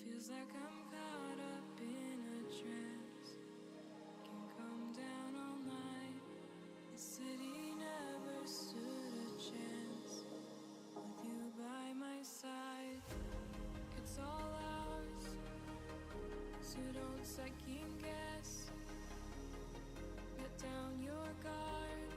Feels like I'm caught up in a trance. Can't come down all night. The city never stood a chance. With you by my side, it's all ours. So don't second guess. Let down your guard.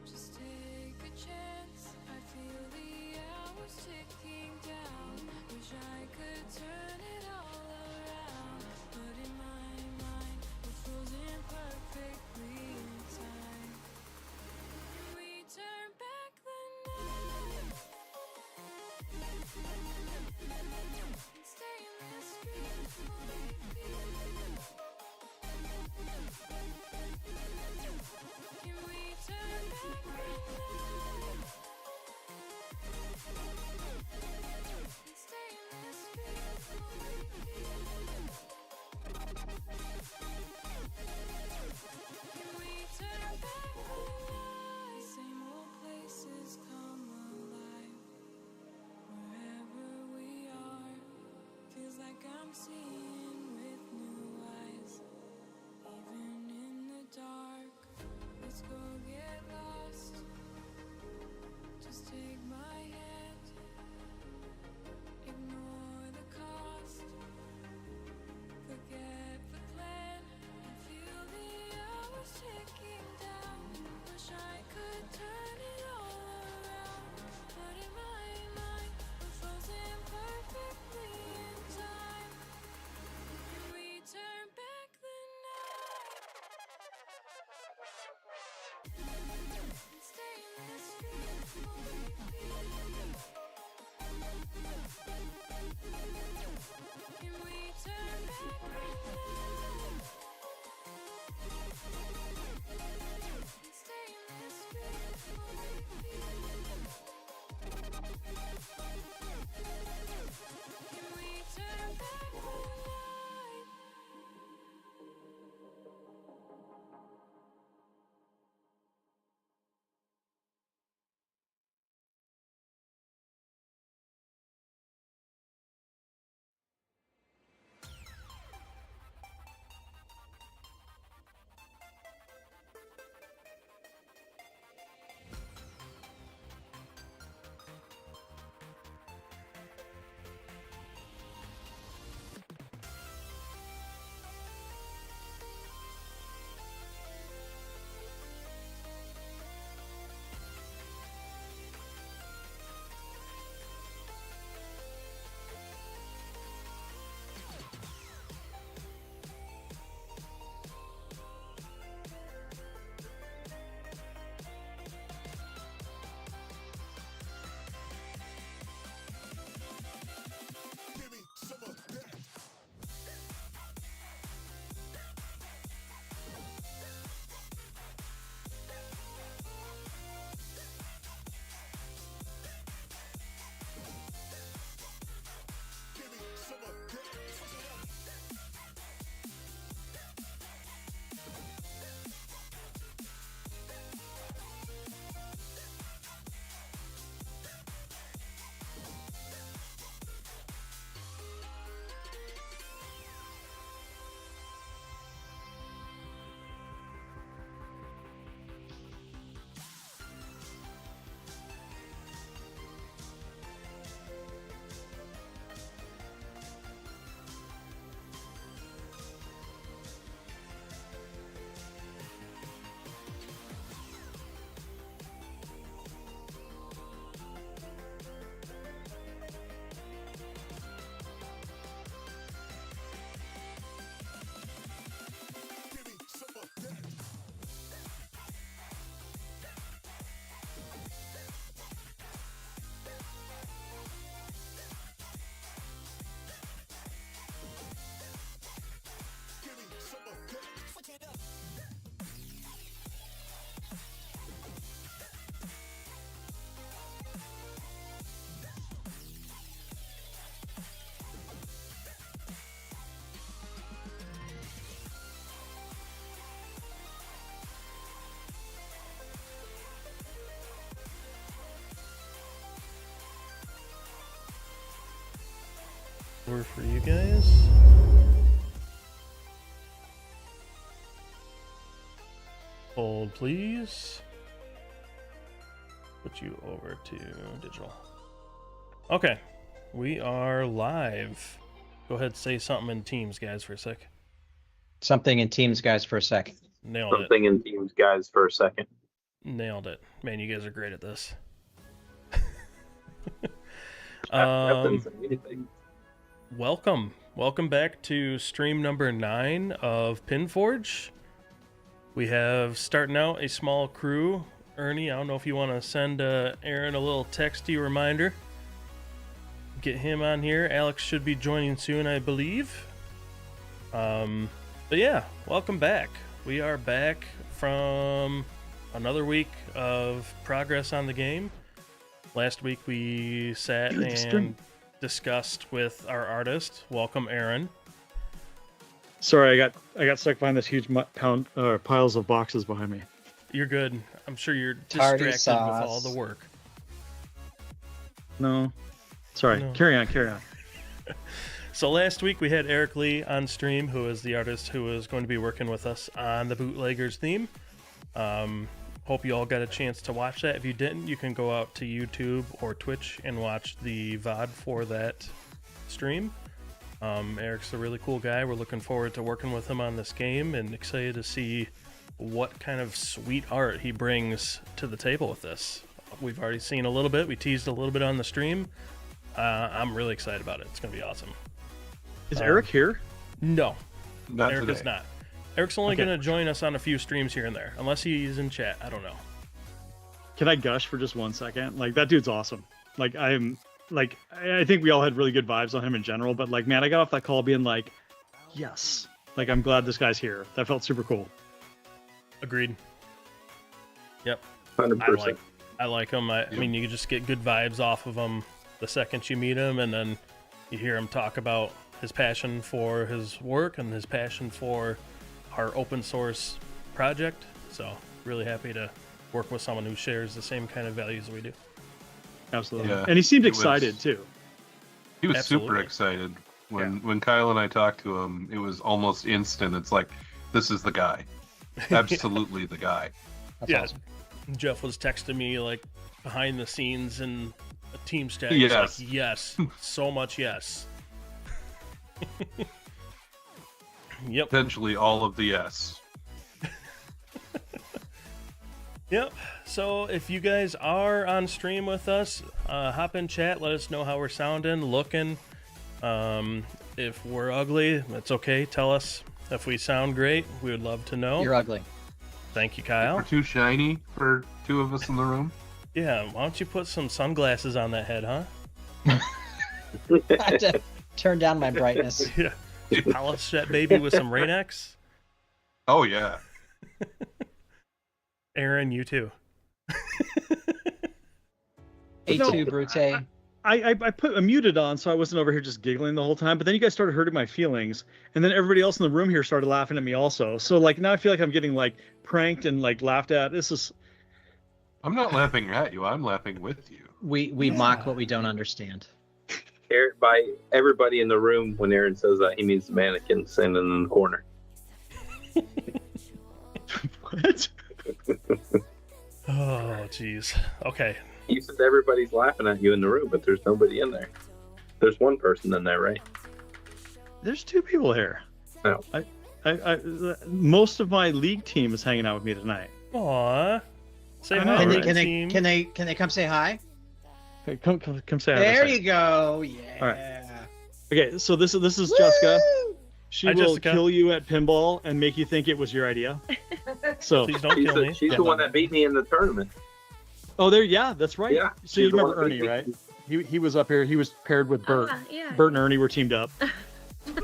Just take a chance. I feel the hours ticking down. Wish I could turn it all around, but in my mind we're frozen perfectly in time. Can we turn back the night and stay in this dream for Can we turn back the night and stay in this dream for Can we turn back the night? Same old places come alive. Wherever we are, feels like I'm seeing with new eyes. Even in the dark, let's go get lost. Just take my hand, ignore the cost. Forget the plan, I feel the hours ticking down. Wish I could turn it all around, but in my mind we're frozen perfectly in time. Can we turn back the night and stay in this dream for Can we turn back the night and stay in this dream for Can we turn back the night? Over for you guys. Hold, please. Put you over to digital. Okay, we are live. Go ahead, say something in Teams, guys, for a sec. Something in Teams, guys, for a sec. Nailed it. Something in Teams, guys, for a second. Nailed it. Man, you guys are great at this. Welcome back to stream number 9 of PinForge. We have starting out a small crew. Ernie, I don't know if you want to send Aaron a little texty reminder. Get him on here. Alex should be joining soon, I believe. But yeah, welcome back. We are back from another week of progress on the game. Last week we sat and discussed with our artist. Welcome, Aaron. Sorry, I got stuck behind this huge piles of boxes behind me. You're good. I'm sure you're Tardy distracted sauce. with all the work. No, sorry. No. Carry on. So last week we had Eric Lee on stream, who is the artist who is going to be working with us on the Bootleggers theme. Hope you all got a chance to watch that. If you didn't, you can go out to YouTube or Twitch and watch the VOD for that stream. Eric's a really cool guy. We're looking forward to working with him on this game and excited to see what kind of sweet art he brings to the table with this. We've already seen a little bit. We teased a little bit on the stream. I'm really excited about it. It's going to be awesome. Is Eric here? No, Not Eric today. is not. Eric's only Okay. going to join us on a few streams here and there, unless he's in chat. I don't know. Can I gush for just 1 second? Like, that dude's awesome. Like, I think we all had really good vibes on him in general, but like, man, I got off that call being like, yes. Like, I'm glad this guy's here. That felt super cool. Agreed. Yep. 100%. I like him. I mean, you just get good vibes off of him the second you meet him, and then you hear him talk about his passion for his work and his passion for our open source project. So really happy to work with someone who shares the same kind of values we do. Absolutely. Yeah, And he seemed it was- excited too. He was Absolutely. super excited when Kyle and I talked to him. It was almost instant. It's like, this is the guy, absolutely the guy. That's Yeah. awesome. Jeff was texting me like behind the scenes in a team chat. Yes. He's like, yes, so much yes. Yep. Essentially, all of the yes. Yep. So if you guys are on stream with us, hop in chat. Let us know how we're sounding, looking. If we're ugly, that's okay. Tell us if we sound great. We would love to know. You're ugly. Thank you, We're Kyle. too shiny for two of us in the room. Yeah. Why don't you put some sunglasses on that head, huh? I had to turn down my brightness. Yeah. Polish that baby with some Rain-X. Oh yeah. Aaron, you too. A2 Brute. I put muted on so I wasn't over here just giggling the whole time, but then you guys started hurting my feelings, and then everybody else in the room here started laughing at me also. So like now I feel like I'm getting like pranked and like laughed at. This is I'm not laughing at you. I'm laughing with you. We mock what we don't understand. By everybody in the room, when Aaron says that, he means the mannequin standing in the corner. what? Oh, jeez. Okay. He said everybody's laughing at you in the room, but there's nobody in there. There's one person in there, right? There's 2 people here. No. I most of my league team is hanging out with me tonight. Aw. Say I know, hi, Can right? they, team. can they come say hi? Okay, come say hi. There this you go. Yeah. All right. Okay, so this is Jessica. Woo! She Hi, will Jessica. kill you at pinball and make you think it was your idea. So, Please don't kill me. She's the one that beat me in the tournament. oh, yeah, that's right. Yeah. So you she's the remember one that Ernie, beat me. right? He was up here. He was paired with Bert. Yeah. Bert and Ernie were teamed up.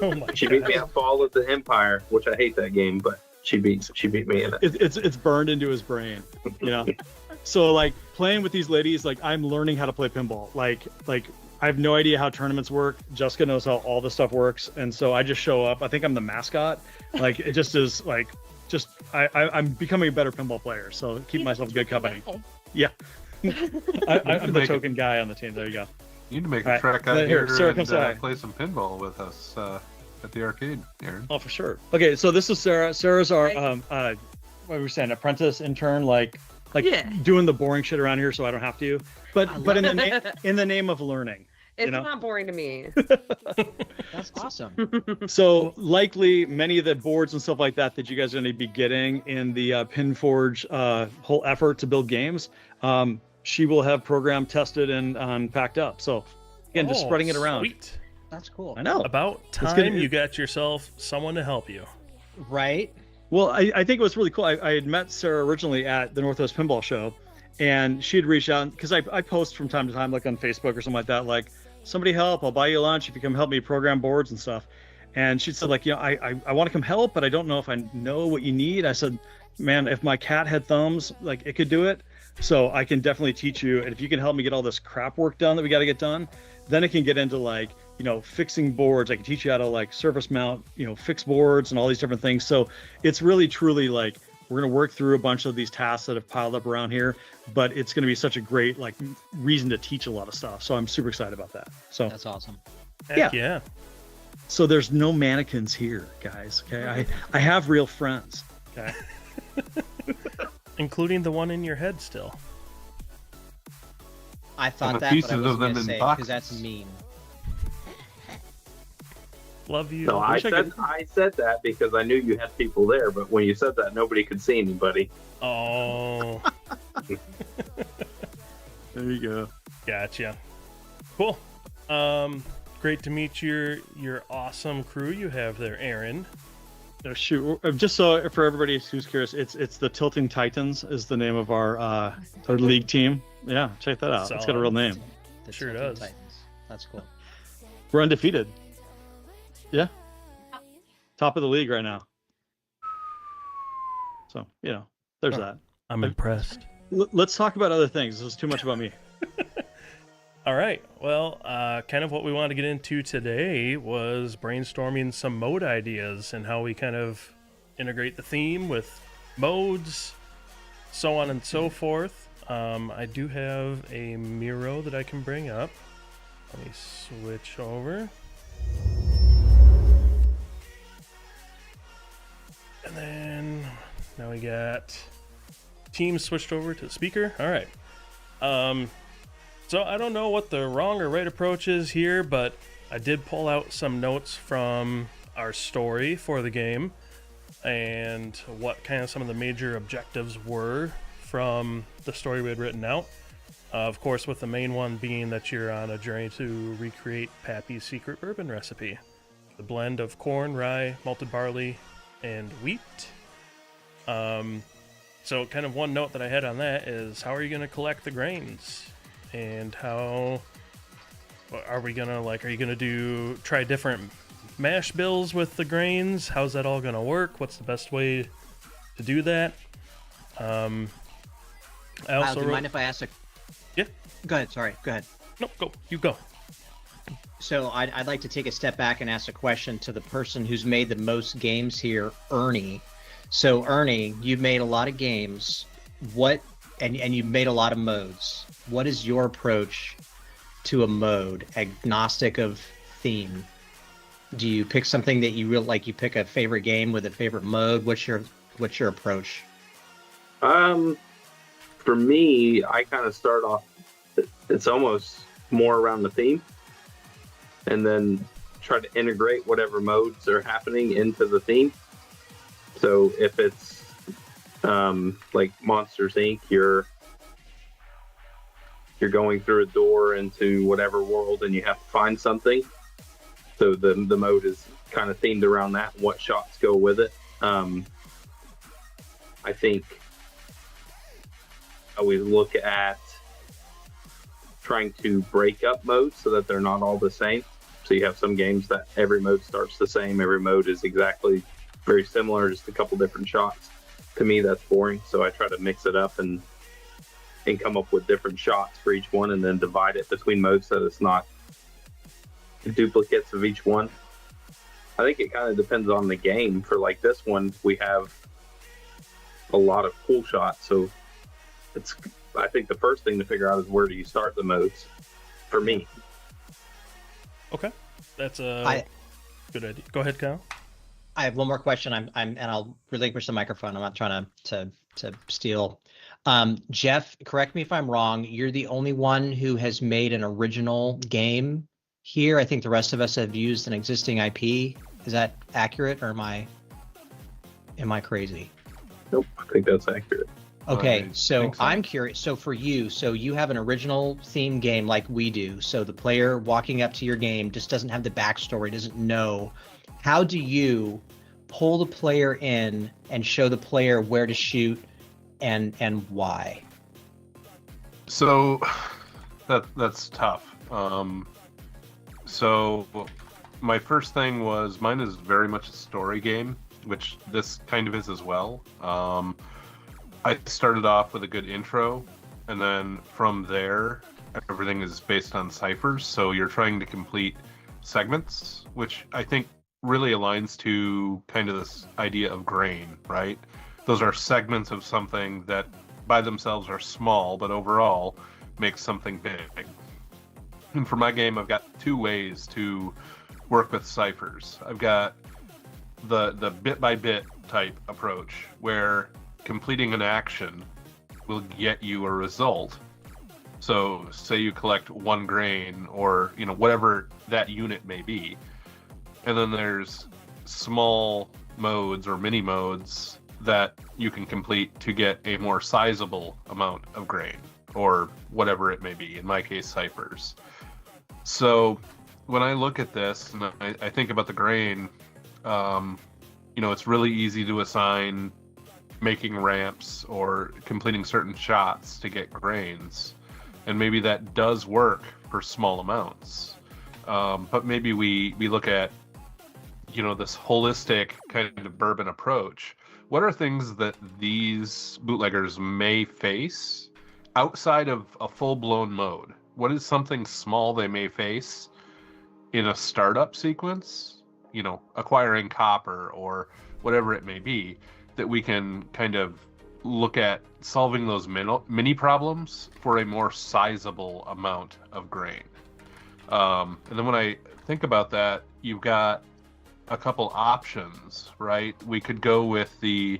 Oh my She beat God. me at Fall of the Empire, which I hate that game, but she beat me in it. It's burned into his brain, you know. So like playing with these ladies, like I'm learning how to play pinball. Like I have no idea how tournaments work. Jessica knows how all this stuff works, and so I just show up. I think I'm the mascot. Like it just is like just I'm becoming a better pinball player. So keep myself good company. Yeah. I'm the token guy on the team. There you go. You need to make All a right, trek out then here here, Sarah, and come say hi. play some pinball with us at the arcade, Aaron. Oh, for sure. Okay, so this is Sarah. Sarah's our what were we saying, apprentice intern, like Yeah. doing the boring shit around here, so I don't have to. But in the name of learning. It's you know? not boring to me. That's awesome. So likely many of the boards and stuff like that you guys are going to be getting in the PinForge whole effort to build games, she will have programmed, tested, and packed up. So again, just spreading it around. Sweet. That's cool. I know. About time gonna- you got yourself someone to help you. Right? Well, I think it was really cool. I had met Sarah originally at the Northwest Pinball Show, and she had reached out because I post from time to time, like on Facebook or something like that, like, somebody help, I'll buy you lunch if you come help me program boards and stuff. And she said, like, I want to come help, but I don't know if I know what you need. I said, man, if my cat had thumbs, like, it could do it. So I can definitely teach you. And if you can help me get all this crap work done that we got to get done, then it can get into like, fixing boards. I can teach you how to like surface mount, fix boards and all these different things. So it's really, truly like, we're going to work through a bunch of these tasks that have piled up around here, but it's going to be such a great like reason to teach a lot of stuff. So I'm super excited about that. So That's awesome. Heck yeah. So there's no mannequins here, guys. Okay. I have real friends. Okay. Including the one in your head still. I thought And that, but I pieces of wasn't them going to in say boxes. because that's mean. Love you. No, I said that because I knew you had people there, but when you said that, nobody could see anybody. Oh, There you go. gotcha. Cool. Great to meet your awesome crew you have there, Aaron. Oh, shoot. Just so for everybody who's curious, it's the Tilting Titans is the name of our league team. Yeah, check that out. It's got a real name. The Sure Tilting does. Titans. That's cool. We're undefeated. Yeah. Top of the league right now. So, there's that. I'm impressed. Let's talk about other things. This is too much about me. All right. Well, kind of what we wanted to get into today was brainstorming some mode ideas and how we kind of integrate the theme with modes, so on and so forth. I do have a Miro that I can bring up. Let me switch over. And then now we got team switched over to speaker. All right. So I don't know what the wrong or right approach is here, but I did pull out some notes from our story for the game and what kind of some of the major objectives were from the story we had written out. Of course, with the main one being that you're on a journey to recreate Pappy's secret bourbon recipe. The blend of corn, rye, malted barley, and wheat. So kind of one note that I had on that is, how are you going to collect the grains? And how are we going to, are you going to try different mash bills with the grains? How's that all going to work? What's the best way to do that? I Kyle, also do you mind if I ask a... Yeah. Go ahead. Sorry. Go ahead. No, go. You go. So I'd like to take a step back and ask a question to the person who's made the most games here, Ernie. So Ernie, you've made a lot of games. And you've made a lot of modes. What is your approach to a mode, agnostic of theme? Do you pick something that you really like? You pick a favorite game with a favorite mode. What's your approach? For me, I kind of start off. It's almost more around the theme, and then try to integrate whatever modes are happening into the theme. So if it's like Monsters Inc., you're going through a door into whatever world, and you have to find something. So the mode is kind of themed around that, and what shots go with it. I think I always look at trying to break up modes so that they're not all the same. So you have some games that every mode starts the same. Every mode is exactly very similar, just a couple different shots. To me, that's boring. So I try to mix it up and come up with different shots for each one, and then divide it between modes so that it's not duplicates of each one. I think it kind of depends on the game. For like this one, we have a lot of cool shots. So I think the first thing to figure out is, where do you start the modes? For me, Okay, that's a I good idea. Go ahead, Kyle. I have one more question. And I'll relinquish the microphone. I'm not trying to steal. Jeff, correct me if I'm wrong. You're the only one who has made an original game here. I think the rest of us have used an existing IP. Is that accurate, or am I crazy? Nope, I think that's accurate. Okay, I so think so. I'm curious. So for you, so you have an original theme game like we do. So the player walking up to your game just doesn't have the backstory, doesn't know. How do you pull the player in and show the player where to shoot and why? So that's tough. So my first thing was, mine is very much a story game, which this kind of is as well. I started off with a good intro, and then from there, everything is based on ciphers. So you're trying to complete segments, which I think really aligns to kind of this idea of grain, right? Those are segments of something that by themselves are small, but overall make something big. And for my game, I've got two ways to work with ciphers. I've got the bit by bit type approach, where completing an action will get you a result. So say you collect 1 grain, or whatever that unit may be. And then there's small modes or mini modes that you can complete to get a more sizable amount of grain, or whatever it may be, in my case ciphers. So when I look at this and I think about the grain, it's really easy to assign making ramps or completing certain shots to get grains, and maybe that does work for small amounts. But maybe we look at this holistic kind of bourbon approach. What are things that these bootleggers may face outside of a full-blown mode? What is something small they may face in a startup sequence, acquiring copper or whatever it may be, that we can kind of look at solving those mini problems for a more sizable amount of grain? And then when I think about that, you've got a couple options, right? We could go with you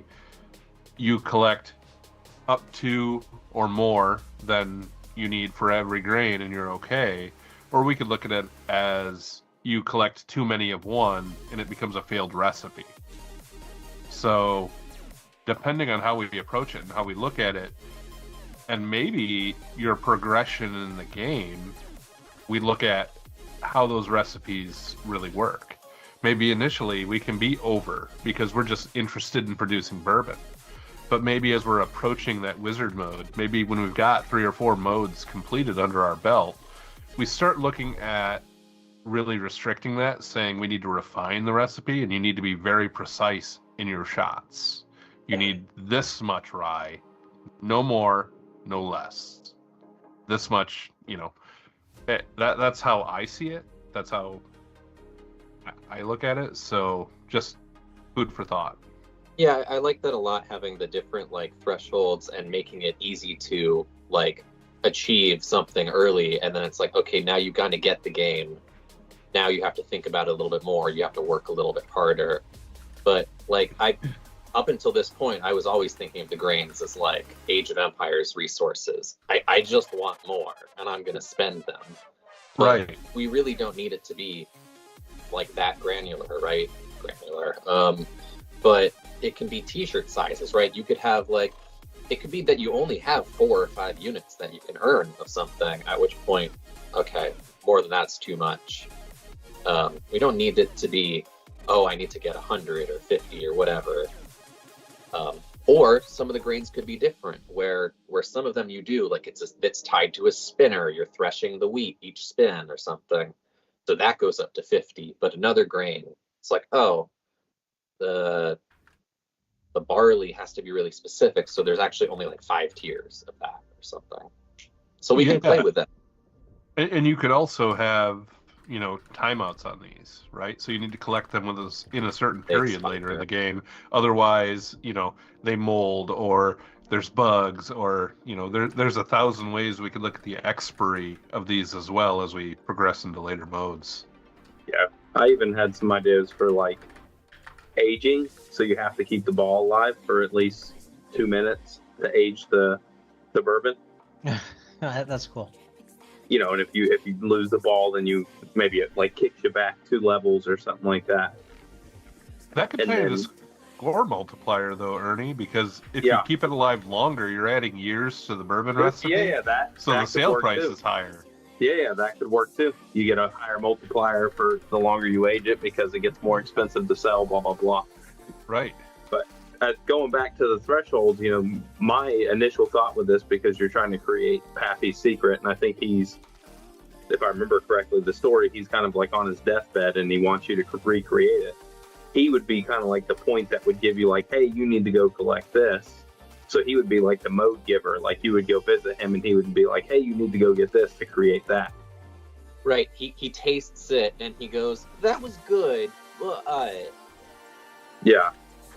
collect up to or more than you need for every grain and you're okay. Or we could look at it as you collect too many of one and it becomes a failed recipe. So depending on how we approach it and how we look at it, and maybe your progression in the game, we look at how those recipes really work. Maybe initially we can be over because we're just interested in producing bourbon. But maybe as we're approaching that wizard mode, maybe when we've got 3 or 4 modes completed under our belt, we start looking at really restricting that, saying we need to refine the recipe and you need to be very precise in your shots. You need this much rye, no more, no less. This much, that's how I see it. That's how I look at it. So just food for thought. Yeah, I like that a lot, having the different thresholds and making it easy to achieve something early, and then it's okay, now you kind of get the game. Now you have to think about it a little bit more. You have to work a little bit harder. But up until this point, I was always thinking of the grains as Age of Empires resources. I just want more, and I'm going to spend them. But Right. we really don't need it to be that granular, right? But it can be t-shirt sizes, right? You could have it could be that you only have 4 or 5 units that you can earn of something, at which point, okay, more than that's too much. We don't need it to be, I need to get 100 or 50 or whatever. Or some of the grains could be different, where some of them you do, it's tied to a spinner, you're threshing the wheat each spin or something. So that goes up to 50, but another grain, it's the barley has to be really specific, so there's actually only 5 tiers of that or something. So we can play with that. And you could also have, timeouts on these, right? So you need to collect them in a certain period later in the game. Otherwise, they mold, or there's bugs, or, there's 1,000 ways we could look at the expiry of these as well as we progress into later modes. Yeah, I even had some ideas for like aging. So you have to keep the ball alive for at least 2 minutes to age the bourbon. That's cool. You know, and if you lose the ball, then you maybe it like kicks you back 2 levels or something like that. That could And tell you then- the score multiplier, though, Ernie, because if Yeah. you keep it alive longer, you're adding years to the bourbon recipe. Yeah, that. So that the could sale work price too. is higher. Yeah, that could work too. You get a higher multiplier for the longer you age it because it gets more expensive to sell. Blah blah blah. Right. Going back to the thresholds, you know, my initial thought with this, because you're trying to create Pappy's secret, and I think he's, if I remember correctly, the story, he's kind of like on his deathbed and he wants you to recreate it. He would be kind of like the point that would give you like, hey, you need to go collect this. So he would be like the mode giver. Like you would go visit him and he would be like, hey, you need to go get this to create that. Right. He tastes it and he goes, "That was good. Well, Yeah.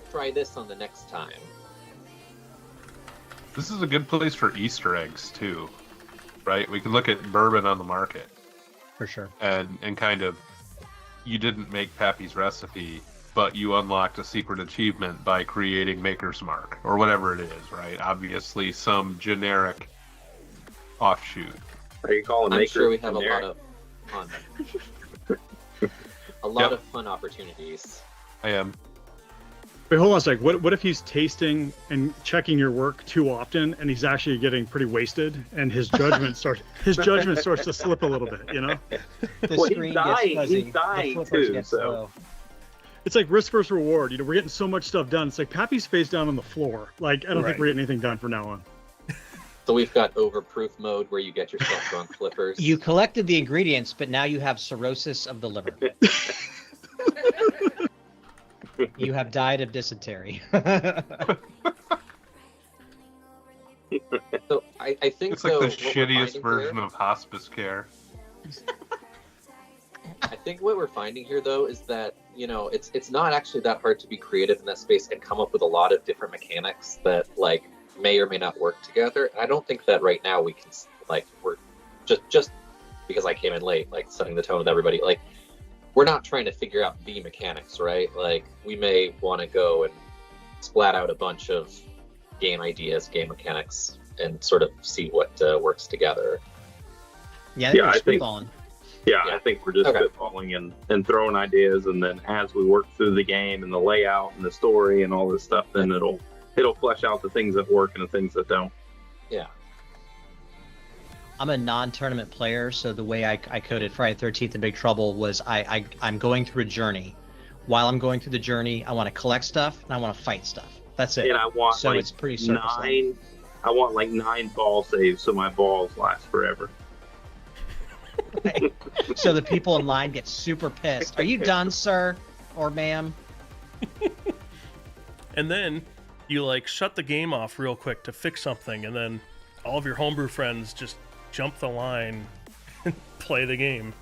try this on the next time." This is a good place for Easter eggs, too. Right? We could look at bourbon on the market For sure. and kind of, you didn't make Pappy's recipe, but you unlocked a secret achievement by creating Maker's Mark, or whatever it is, right? Obviously, some generic offshoot. Are you calling I'm Maker sure we have a generic? lot of fun. A lot of fun opportunities. I am. Wait, hold on a sec. What if he's tasting and checking your work too often, and he's actually getting pretty wasted, and his judgment starts to slip a little bit? You know, The Well, he's screen dying- gets fuzzy. he's dying the flippers too, get so- slow. it's like risk versus reward. You know, we're getting so much stuff done. It's like Pappy's face down on the floor. Like I don't think Right. we're getting anything done from now on. So we've got overproof mode where you get yourself drunk flippers. You collected the ingredients, but now you have cirrhosis of the liver. You have died of dysentery. So I think It's like though, the what we're shittiest finding version here- of hospice care. I think what we're finding here though is that, you know, it's not actually that hard to be creative in that space and come up with a lot of different mechanics that like may or may not work together. And I don't think that right now we can like we're just because I came in late, like setting the tone with everybody, like we're not trying to figure out the mechanics, right? Like we may want to go and splat out a bunch of game ideas, game mechanics, and sort of see what works together. Yeah, Yeah, I they're think- spitballing. Yeah, Yeah. I think we're just Okay. spitballing and throwing ideas, and then as we work through the game and the layout and the story and all this stuff, then it'll flesh out the things that work and the things that don't. Yeah. I'm a non-tournament player, so the way I coded Friday the 13th in Big Trouble was I'm going through a journey. While I'm going through the journey, I want to collect stuff and I want to fight stuff. That's it. And I want So like it's pretty surface level. 9. I want like 9 ball saves so my balls last forever. So the people in line get super pissed. Are you done, sir or ma'am? And then you like shut the game off real quick to fix something, and then all of your homebrew friends just jump the line and play the game.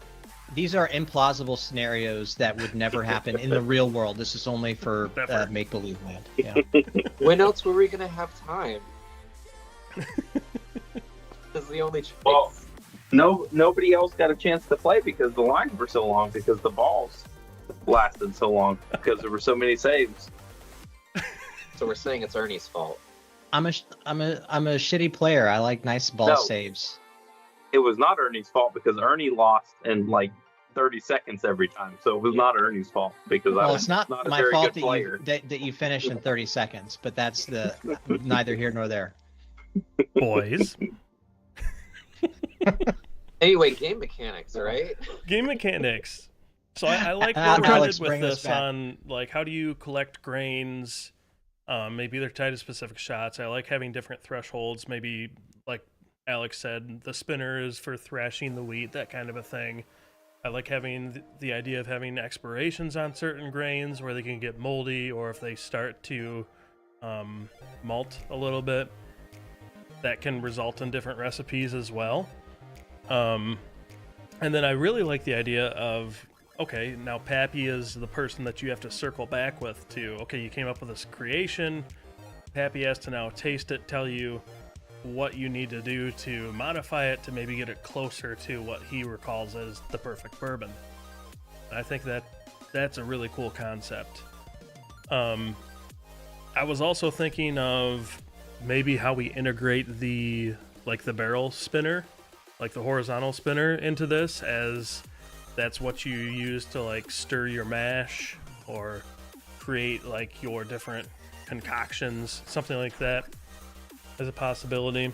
These are implausible scenarios that would never happen in the real world. This is only for Never. make-believe land. Yeah. When else were we gonna have time? That's the only choice. Well, nobody else got a chance to play because the lines were so long, because the balls lasted so long, because there were so many saves. So we're saying it's Ernie's fault. I'm a shitty player. I like nice ball No. saves. It was not Ernie's fault because Ernie lost in like 30 seconds every time. So it was not Ernie's fault because I Well, was it's not a my very fault good player. that you finish in 30 seconds, but that's the neither here nor there. Boys. Anyway, game mechanics, all right? Game mechanics. So I like Alex, what we did with bring us this back. on, like, how do you collect grains? Maybe they're tied to specific shots. I like having different thresholds. Maybe, like Alex said, the spinner is for thrashing the wheat, that kind of a thing. I like having the idea of having expirations on certain grains where they can get moldy, or if they start to malt a little bit, that can result in different recipes as well. And then I really like the idea of, okay, now Pappy is the person that you have to circle back with to, okay, you came up with this creation. Pappy has to now taste it, tell you what you need to do to modify it to maybe get it closer to what he recalls as the perfect bourbon. I think that's a really cool concept. I was also thinking of maybe how we integrate the barrel spinner, like the horizontal spinner, into this, as that's what you use to like stir your mash or create like your different concoctions, something like that as a possibility.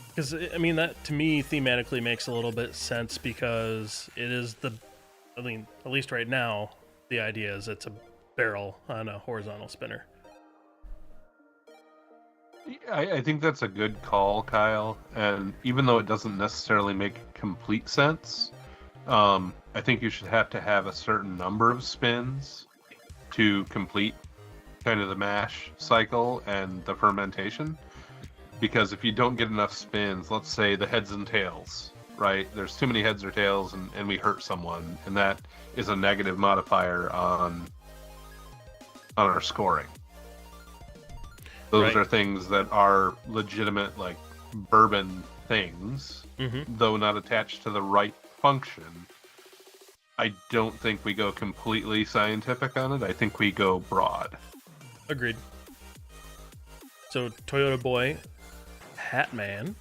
Because I mean, that to me thematically makes a little bit sense, because it is at least right now, the idea is it's a barrel on a horizontal spinner. I think that's a good call, Kyle. And even though it doesn't necessarily make complete sense, I think you should have to have a certain number of spins to complete kind of the mash cycle and the fermentation. Because if you don't get enough spins, let's say the heads and tails, right? There's too many heads or tails and we hurt someone, and that is a negative modifier on our scoring. Those Right. are things that are legitimate, like bourbon things, though not attached to the right function. I don't think we go completely scientific on it. I think we go broad. Agreed. So Toyota Boy Hatman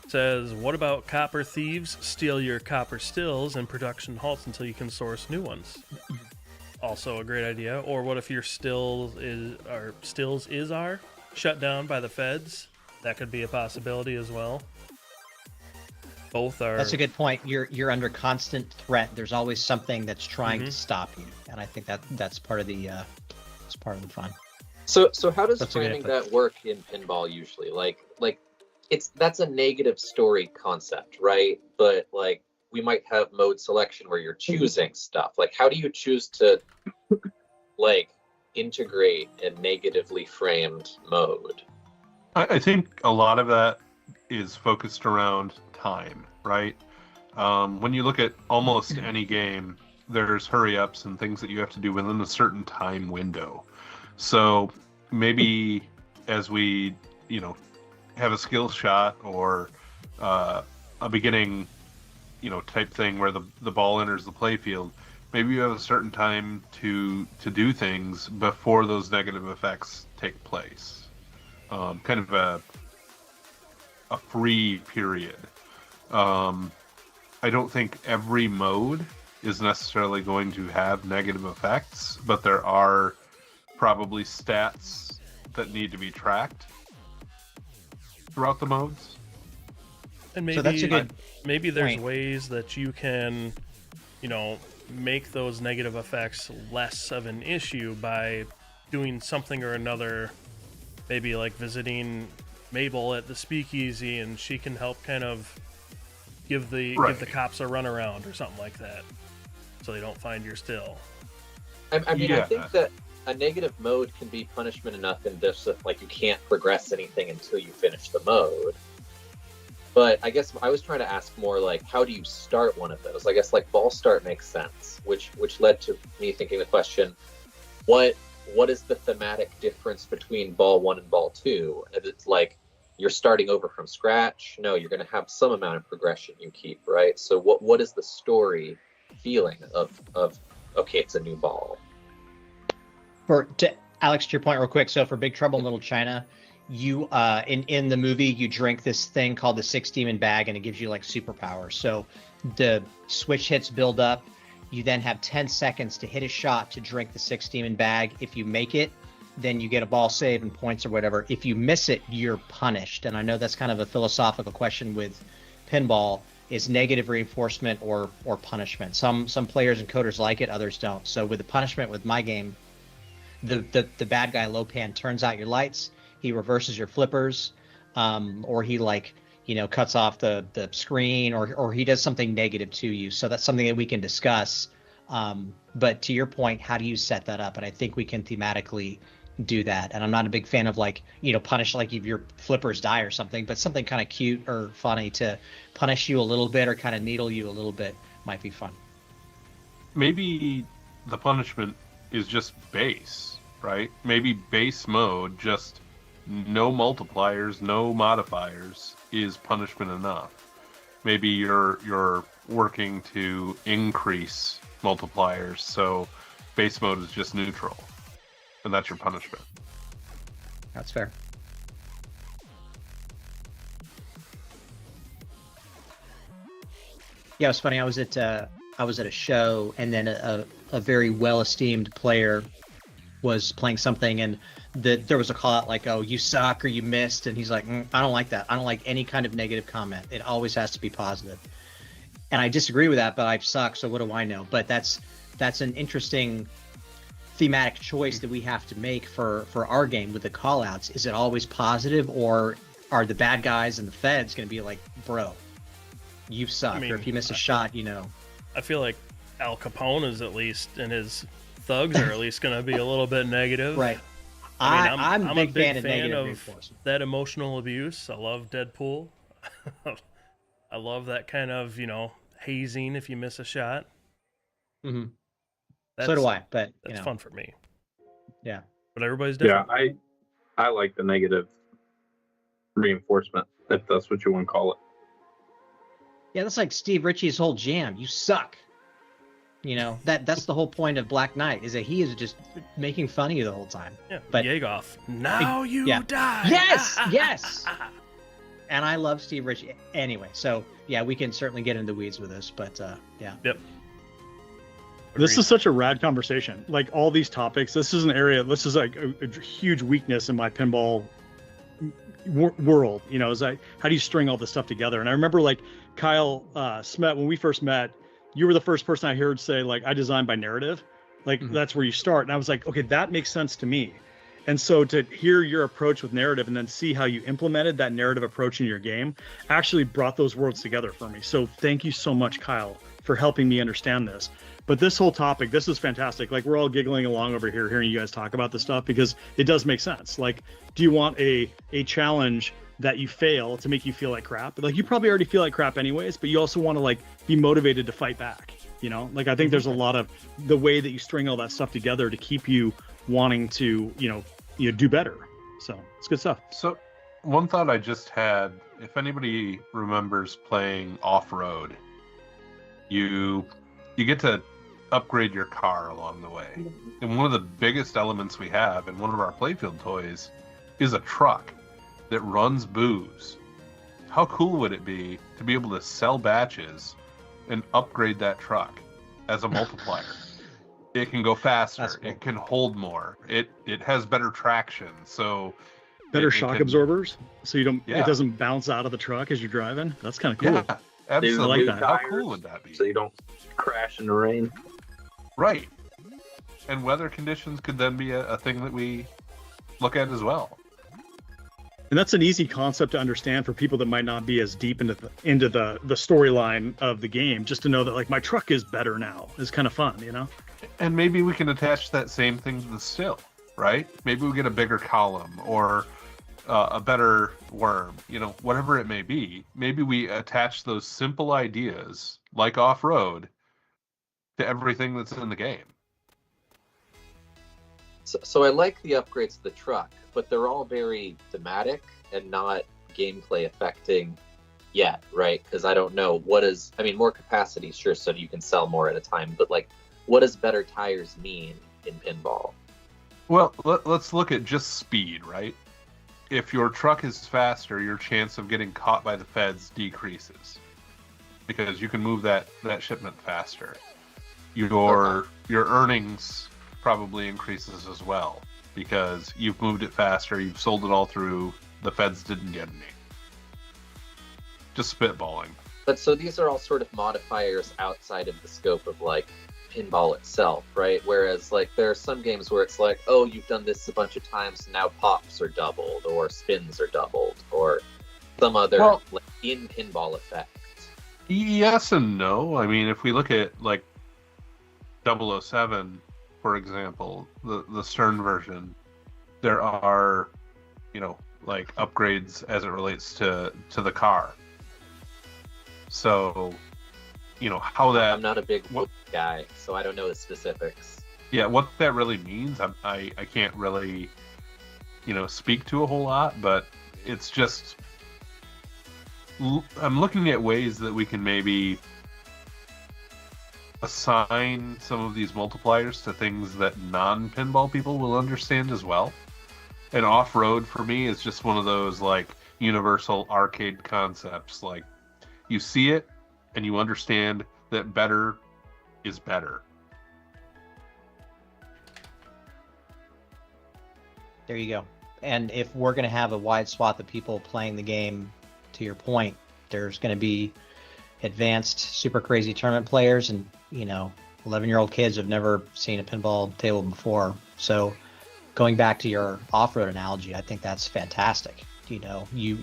says, what about copper thieves steal your copper stills and production halts until you can source new ones? Also a great idea. Or what if your stills are shut down by the feds? That could be a possibility as well. Both are. That's a good point. You're under constant threat. There's always something that's trying to stop you, and I think that's part of the fun. So how does That's a good framing input. that work in pinball usually? Like that's a negative story concept, right? But like we might have mode selection where you're choosing stuff. Like how do you choose to like integrate a negatively framed mode? I think a lot of that is focused around time, right? When you look at almost any game, there's hurry-ups and things that you have to do within a certain time window. So maybe as we, have a skill shot or a beginning, type thing where the ball enters the playfield, maybe you have a certain time to do things before those negative effects take place. Kind of a free period. I don't think every mode is necessarily going to have negative effects, but there are probably stats that need to be tracked throughout the modes. And maybe So that's a good maybe there's point. ways that you can, make those negative effects less of an issue by doing something or another. Maybe like visiting Mabel at the speakeasy, and she can help kind of give the cops a runaround or something like that, so they don't find your still. I mean, Yeah. I think that a negative mode can be punishment enough in this, if like you can't progress anything until you finish the mode. But I guess I was trying to ask more like, how do you start one of those? I guess like ball start makes sense, which led to me thinking the question, what is the thematic difference between ball 1 and ball 2? And it's like you're starting over from scratch. No, you're going to have some amount of progression you keep, right? So what is the story feeling of okay, it's a new ball? Alex, to your point real quick, so for Big Trouble in Little China, you in the movie you drink this thing called the Six Demon Bag, and it gives you like superpowers. So the switch hits build up. You then have 10 seconds to hit a shot to drink the Six Demon Bag. If you make it, then you get a ball save and points or whatever. If you miss it, you're punished. And I know that's kind of a philosophical question with pinball: is negative reinforcement or punishment. Some players and coders like it, others don't. So with the punishment with my game, the bad guy Lopan turns out your lights, he reverses your flippers, or he cuts off the screen, or he does something negative to you. So that's something that we can discuss. But to your point, how do you set that up? And I think we can thematically do that. And I'm not a big fan of punish like if your flippers die or something, but something kind of cute or funny to punish you a little bit or kind of needle you a little bit might be fun. Maybe the punishment is just base, right? Maybe base mode, just no multipliers, no modifiers, is punishment enough. maybe you're working to increase multipliers, so base mode is just neutral, and that's your punishment. That's fair. Yeah, it was funny. I was at a show, and then a very well-esteemed player was playing something, and there was a call out like, "Oh, you suck," or "You missed," and he's like, "I don't like that. I don't like any kind of negative comment. It always has to be positive." And I disagree with that, but I suck, so what do I know? But that's an interesting thematic choice that we have to make for our game with the call outs. Is it always positive, or are the bad guys and the feds going to be like, "Bro, you suck," I mean, or if you miss a shot, I feel like Al Capone is at least, and his thugs are at least going to be a little bit negative. Right. I mean, I'm a a big fan of negative reinforcement. that emotional abuse. I love Deadpool. I love that kind of, hazing if you miss a shot. Mm-hmm. So do I, but that's fun for me. Yeah. But everybody's different. Yeah, I like the negative reinforcement, if that's what you want to call it. Yeah, that's like Steve Ritchie's whole jam. You suck. That's the whole point of Black Knight, is that he is just making fun of you the whole time. Yeah, but Jagoff. Now you die. Yes. And I love Steve Ritchie. Anyway, so yeah, we can certainly get into the weeds with this, but yeah. Yep. This is such a rad conversation. Like all these topics, this is an area. This is like a huge weakness in my pinball world. Is like, how do you string all this stuff together? And I remember like Kyle Smet, when we first met, you were the first person I heard say like, I design by narrative. Like that's where you start. And I was like, okay, that makes sense to me. And so to hear your approach with narrative and then see how you implemented that narrative approach in your game actually brought those worlds together for me. So thank you so much, Kyle, for helping me understand this. But this whole topic, this is fantastic. Like we're all giggling along over here, hearing you guys talk about this stuff, because it does make sense. Like, do you want a challenge that you fail to make you feel like crap? Like you probably already feel like crap anyways, but you also want to like be motivated to fight back. Like I think there's a lot of the way that you string all that stuff together to keep you wanting to, do better. So it's good stuff. So one thought I just had, if anybody remembers playing off-road, you get to upgrade your car along the way. And one of the biggest elements we have in one of our playfield toys is a truck that runs booze. How cool would it be to be able to sell batches and upgrade that truck as a multiplier? It can go faster. Cool. It can hold more. It has better traction. So better shock absorbers, so you don't. Yeah. It doesn't bounce out of the truck as you're driving. That's kind of cool. Yeah, absolutely. I like that. How cool would that be? So you don't crash in the rain. Right. And weather conditions could then be a thing that we look at as well. And that's an easy concept to understand for people that might not be as deep into the storyline of the game. Just to know that like my truck is better now is kind of fun, And maybe we can attach that same thing to the still, right? Maybe we get a bigger column or a better worm, whatever it may be. Maybe we attach those simple ideas like off-road to everything that's in the game. So I like the upgrades to the truck, but they're all very thematic and not gameplay affecting yet, right? Because I don't know more capacity, sure, so you can sell more at a time, but like, what does better tires mean in pinball? Well, let's look at just speed, right? If your truck is faster, your chance of getting caught by the feds decreases because you can move that shipment faster. Your earnings probably increases as well because you've moved it faster, you've sold it all through, the feds didn't get any. Just spitballing. But so these are all sort of modifiers outside of the scope of like pinball itself, right? Whereas like there are some games where it's like, oh, you've done this a bunch of times, now pops are doubled or spins are doubled or some other like in pinball effect. Yes and no. I mean, if we look at like 007, for example, the Stern version, there are, like upgrades as it relates to the car. So, how that... I'm not a big guy, so I don't know the specifics. Yeah, what that really means, I can't really, speak to a whole lot, but it's just I'm looking at ways that we can maybe assign some of these multipliers to things that non-pinball people will understand as well. And off-road for me is just one of those like universal arcade concepts. Like you see it and you understand that better is better. There you go. And if we're going to have a wide swath of people playing the game, to your point, there's going to be advanced, super crazy tournament players, and 11-year-old kids have never seen a pinball table before. So, going back to your off-road analogy, I think that's fantastic. You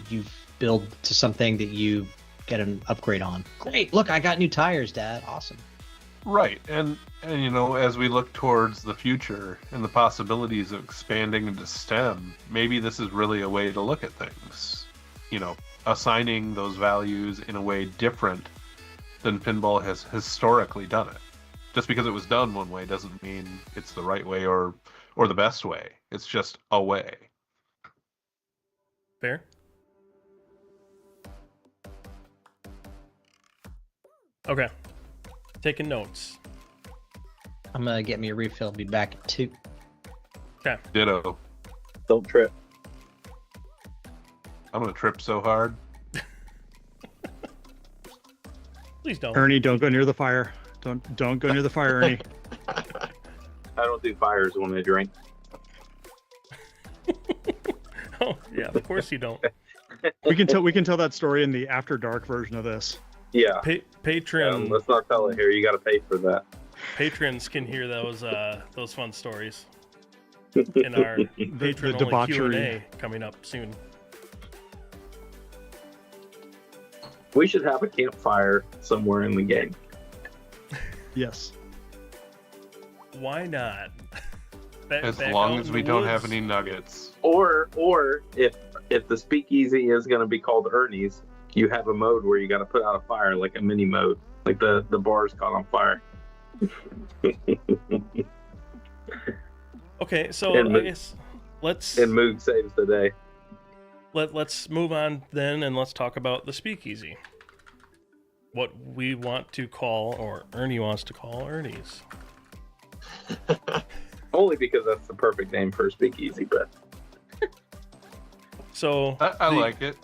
build to something that you get an upgrade on. Great! Look, I got new tires, Dad. Awesome. Right, and as we look towards the future and the possibilities of expanding into STEM, maybe this is really a way to look at things. Assigning those values in a way different than pinball has historically done it. Just because it was done one way doesn't mean it's the right way or the best way. It's just a way. Fair. Okay. Taking notes. I'm going to get me a refill. Be back at 2. Okay. Ditto. Don't trip. I'm gonna trip so hard. Please don't. Ernie, don't go near the fire. Don't go near the fire, Ernie. I don't do fires when I drink. Oh yeah, of course you don't. We can tell that story in the After Dark version of this. Yeah. Patron. Let's not tell it here. You got to pay for that. Patrons can hear those fun stories in our patron only debauchery. Q&A coming up soon. We should have a campfire somewhere in the game. Yes. Why not? As Back long out as in we the don't have woods. any nuggets. Or if the speakeasy is going to be called Ernie's, you have a mode where you got to put out a fire, like a mini mode, like the bar's caught on fire. Okay, so And I guess let's And Moog saves the day. let's move on then, and let's talk about the speakeasy. What we want to call, or Ernie wants to call, Ernie's. Only because that's the perfect name for a speakeasy, but So I like it.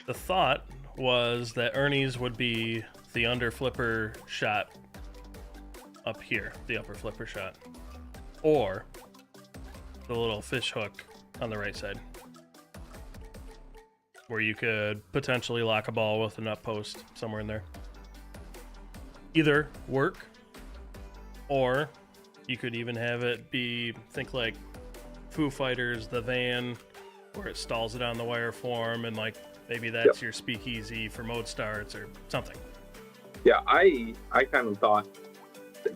the thought was that Ernie's would be the under flipper shot up here, the upper flipper shot, or the little fish hook on the right side, where you could potentially lock a ball with a nut post somewhere in there. Either work, or you could even have it be, think like Foo Fighters, the van, where it stalls it on the wire form, and like maybe that's your speakeasy for mode starts or something. yeah, I kind of thought,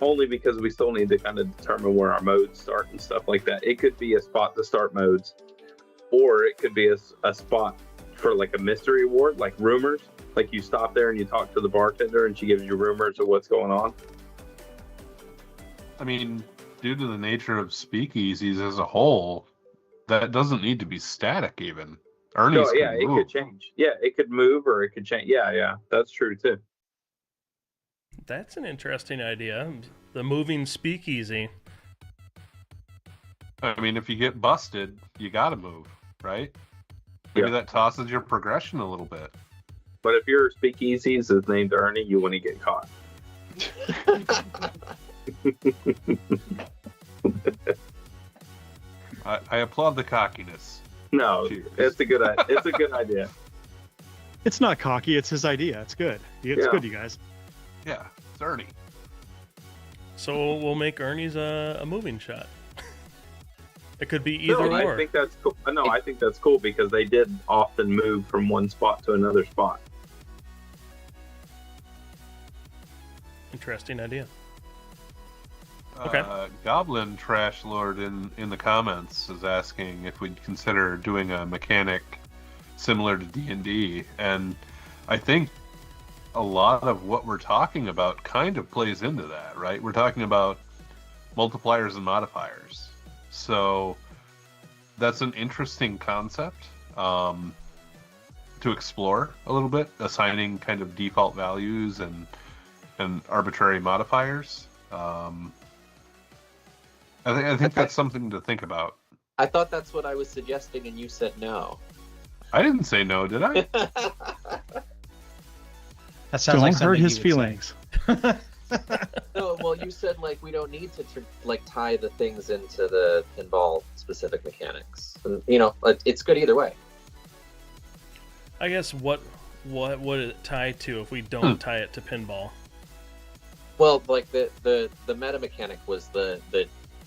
only because we still need to kind of determine where our modes start and stuff like that. It could be a spot to start modes, or it could be a spot for like a mystery award, like rumors. Like you stop there and you talk to the bartender and she gives you rumors of what's going on. I mean, due to the nature of speakeasies as a whole, that doesn't need to be static even. Ernie's So yeah, can it move. could change. Yeah, it could move or it could change. Yeah, that's true too. That's an interesting idea. The moving speakeasy. I mean, if you get busted, you gotta move, right? Maybe Yeah. that tosses your progression a little bit. But if your speakeasies is named Ernie, you wouldn't get caught. I applaud the cockiness. No, Cheers. it's a good idea. It's not cocky. It's his idea. It's good. It's Yeah. good, you guys. Yeah, it's Ernie. So we'll make Ernie's a moving shot. It could be either No, or. I think that's cool. No, I think that's cool because they did often move from one spot to another spot. Interesting idea. Okay. Goblin Trash Lord in the comments is asking if we'd consider doing a mechanic similar to D&D, and I think a lot of what we're talking about kind of plays into that, right? We're talking about multipliers and modifiers. So that's an interesting concept. to explore a little bit, assigning kind of default values and arbitrary modifiers. I think that's something to think about. I thought that's what I was suggesting, and you said no. I didn't say no, did I? That sounds like Don't hurt something his you would say. feelings. No, well, you said like we don't need to like tie the things into the pinball specific mechanics, and it's good either way. I guess what would it tie to if we don't tie it to pinball? Well, like the meta mechanic was the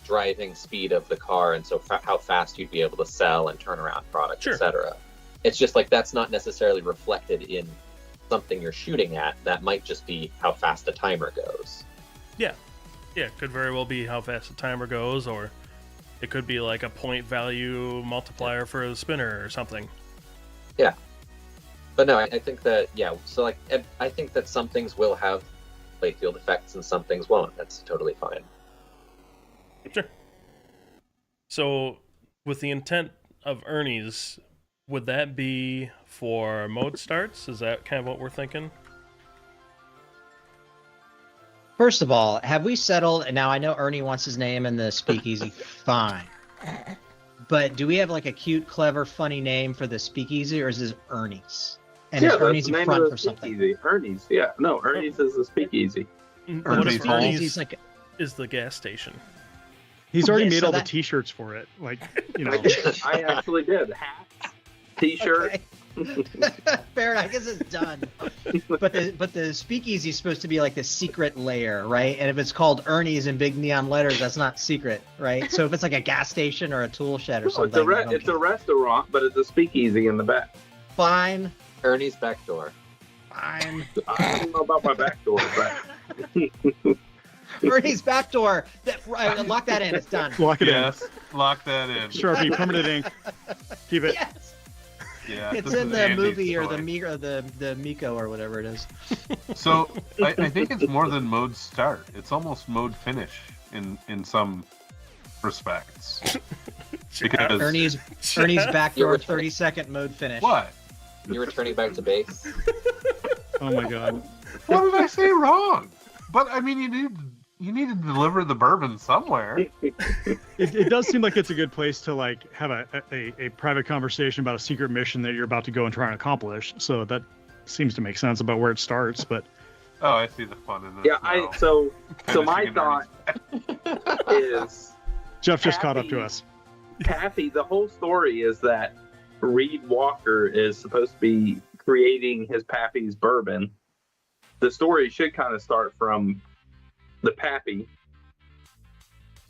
driving speed of the car, and so how fast you'd be able to sell and turn around products, Sure. etc. It's just like that's not necessarily reflected in something you're shooting at. That might just be how fast a timer goes. Yeah, it could very well be how fast the timer goes, or it could be like a point value multiplier for a spinner or something. Yeah, but no, I think that So like, I think that some things will have playfield effects and some things won't. That's totally fine. Sure. So, with the intent of Ernie's, would that be for mode starts? Is that kind of what we're thinking? First of all, have we settled? And now I know Ernie wants his name in the speakeasy. Fine. But do we have like a cute, clever, funny name for the speakeasy, or is this Ernie's? And is that's Ernie's the name front of for the something? speakeasy. Ernie's, yeah. No, Ernie's is the speakeasy. What Ernie's, if Ernie's Ernie's like is the gas station? He's already Yeah, made so all the that- T-shirts for it. Like, I actually did. Hats, T-shirt. Okay. Fair, I guess it's done. But the speakeasy is supposed to be like the secret lair, right? And if it's called Ernie's in big neon letters, that's not secret, right? So if it's like a gas station or a tool shed or No, something, I don't it's a care. restaurant, but it's a speakeasy in the back. Fine, Ernie's back door. fine. I don't know about my back door, but Ernie's back door. Lock that in. It's done. lock it Yes, lock that in. in. Sharpie, permanent ink. Keep it. Yes. Yeah, It's this in is the Andy's movie or toy. the Miko or whatever it is. So I think it's more than mode start. It's almost mode finish in some respects. Because Ernie's back You're door returning- 30-second mode finish. what? You're returning back to base. Oh my god. What did I say wrong? But I mean, you need to deliver the bourbon somewhere. It does seem like it's a good place to like have a private conversation about a secret mission that you're about to go and try and accomplish. So that seems to make sense about where it starts. But Oh, I see the fun in this. yeah. now. So my Finishing thought is Jeff just caught up to Happy- us. Pappy. The whole story is that Reed Walker is supposed to be creating his Pappy's bourbon. The story should kind of start from the Pappy.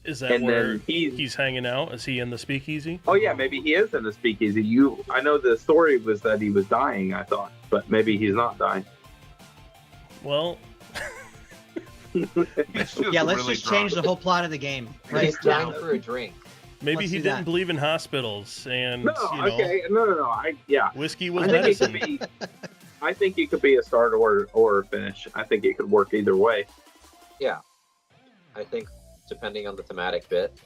Is that And where then he's hanging out? Is he in the speakeasy? Oh yeah, maybe he is in the speakeasy. I know the story was that he was dying, I thought, but maybe he's not dying. Well, He's just Yeah, let's really just change the drunk. whole plot of the game. Right He's down now. for a drink. maybe Let's he do didn't that. believe in hospitals, and No, you know, no. whiskey I was think it medicine. could be. I think it could be a start or a finish. I think it could work either way. Yeah, I think depending on the thematic bit,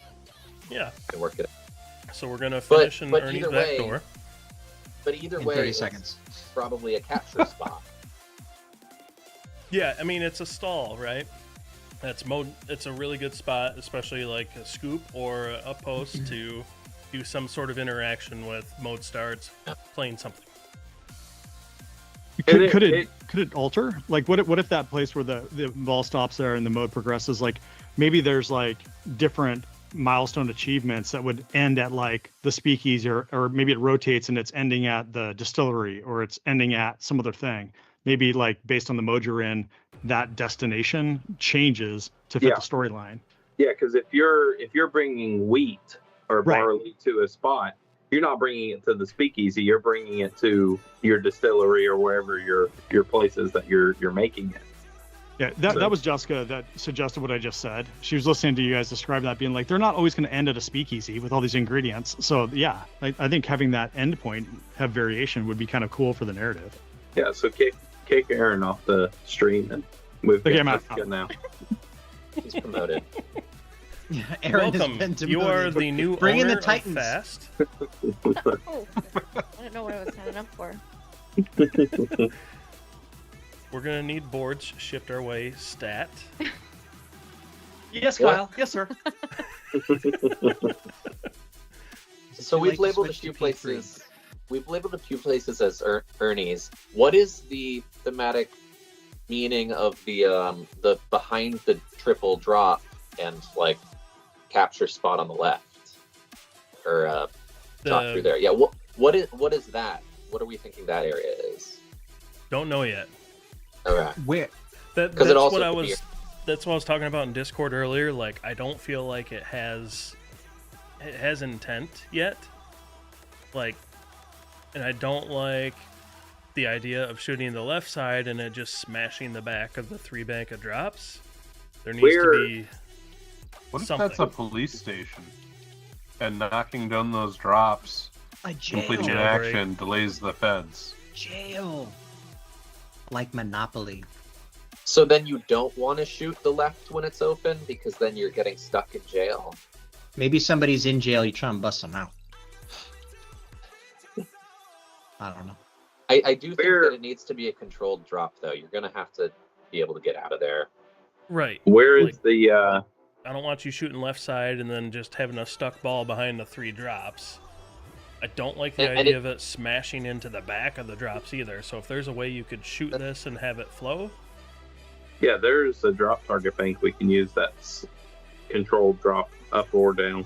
Yeah. you can work it. So we're gonna finish in but Ernie's either back way- door. But either In way, 30 it's seconds. probably a capture spot. Yeah, I mean it's a stall, right? That's mode. It's a really good spot, especially like a scoop or a post to do some sort of interaction with mode starts, playing something. And Could it- it alter? Like, what if that place where the ball stops there and the mode progresses? Like, maybe there's like different milestone achievements that would end at like the speakeasy, or maybe it rotates and it's ending at the distillery, or it's ending at some other thing. Maybe like based on the mode you're in, that destination changes to fit Yeah. the storyline. Yeah, because if you're bringing wheat or Right. barley to a spot, you're not bringing it to the speakeasy. You're bringing it to your distillery or wherever your place is that you're making it. Yeah, that was Jessica that suggested what I just said. She was listening to you guys describe that, being like, they're not always going to end at a speakeasy with all these ingredients. So yeah, I think having that end point have variation would be kind of cool for the narrative. Yeah, so kick Aaron off the stream and move Okay, I'm out. Jessica now. He's promoted. Aaron has Welcome. been You are demoted. the new Bring in owner the Titans. of Fast. Oh, I didn't know what I was signing up for. We're gonna need boards shipped our way stat. Yes, What? Kyle. Yes, sir. So Too late we've to labeled a switch few to P3. places. We've labeled a few places as Ernie's. What is the thematic meaning of the behind the triple drop and like capture spot on the left, or talk through there? Yeah. What is that? What are we thinking that area is? Don't know yet. Okay. Where? That's Because it also what I could be- was. That's what I was talking about in Discord earlier. Like, I don't feel like it has intent yet. Like, and I don't like the idea of shooting the left side and it just smashing the back of the 3 bank of drops. There needs to be What if something. that's a police station? And knocking down those drops, A jail. completing an Jailbreak. action, delays the feds. Jail. Like Monopoly. So then you don't want to shoot the left when it's open because then you're getting stuck in jail. Maybe somebody's in jail, you try and bust them out. I don't know. I do think Where- that it needs to be a controlled drop though. You're gonna have to be able to get out of there. right. Where is Like, the I don't want you shooting left side and then just having a stuck ball behind the 3 drops. I don't like the And idea it- of it smashing into the back of the drops either. So if there's a way you could shoot this and have it flow, yeah, there's a drop target bank we can use that's controlled drop up or down.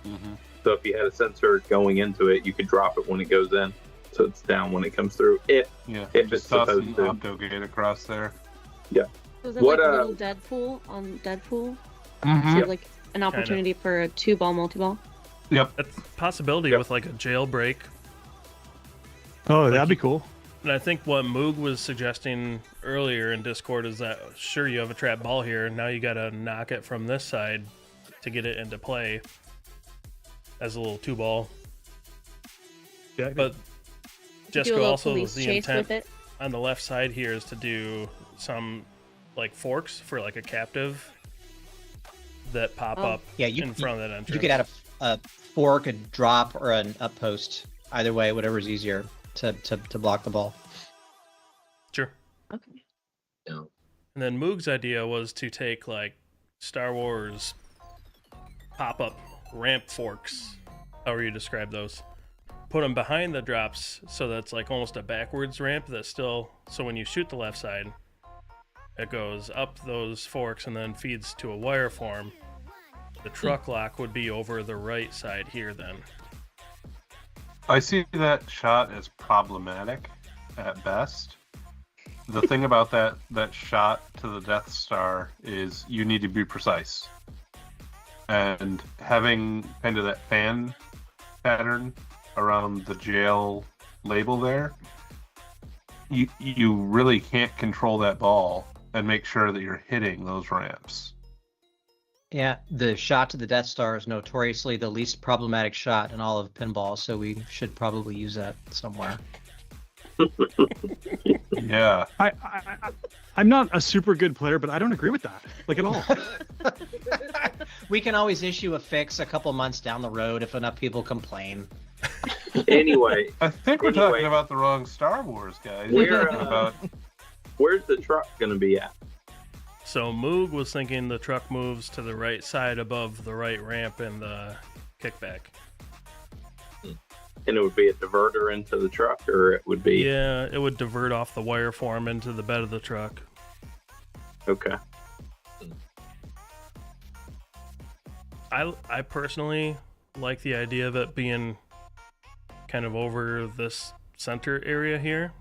Mm-hmm. So if you had a sensor going into it, you could drop it when it goes in, so it's down when it comes through. Yeah, If just it's toss an supposed to. opto gate across there. So is it What, like a little Deadpool on Deadpool? Mm-hmm. So like an opportunity for a 2-ball multi-ball? Yep. that's a possibility Yep. with like a jailbreak. Oh, that'd be cool. And I think what Moog was suggesting earlier in Discord is that, sure, you have a trap ball here. Now you got to knock it from this side to get it into play as a little 2-ball. Yeah. But Do a Jessica, little also police the chase intent with it? on the left side here is to do some like forks for like a captive that pop Oh. up Yeah, in front of that entrance. You could add a fork, a drop, or an up post. Either way, whatever's easier to block the ball. Sure. Okay. No. And then Moog's idea was to take like Star Wars pop-up ramp forks, however you describe those, put them behind the drops so that's like almost a backwards ramp that's still, so when you shoot the left side, it goes up those forks and then feeds to a wire form. The truck lock would be over the right side here then. I see that shot as problematic at best. The thing about that shot to the Death Star is you need to be precise. And having kind of that fan pattern around the jail label there, you really can't control that ball and make sure that you're hitting those ramps. Yeah, the shot to the Death Star is notoriously the least problematic shot in all of pinball, so we should probably use that somewhere. Yeah. I'm not a super good player, but I don't agree with that, like at all. We can always issue a fix a couple months down the road if enough people complain. Anyway, I think we're Anyway. talking about the wrong Star Wars, guys. We're, We're talking about where's the truck going to be at? So Moog was thinking the truck moves to the right side above the right ramp and the kickback. And it would be a diverter into the truck, or it would be Yeah, it would divert off the wire form into the bed of the truck. okay. I personally like the idea of it being kind of over this center area here.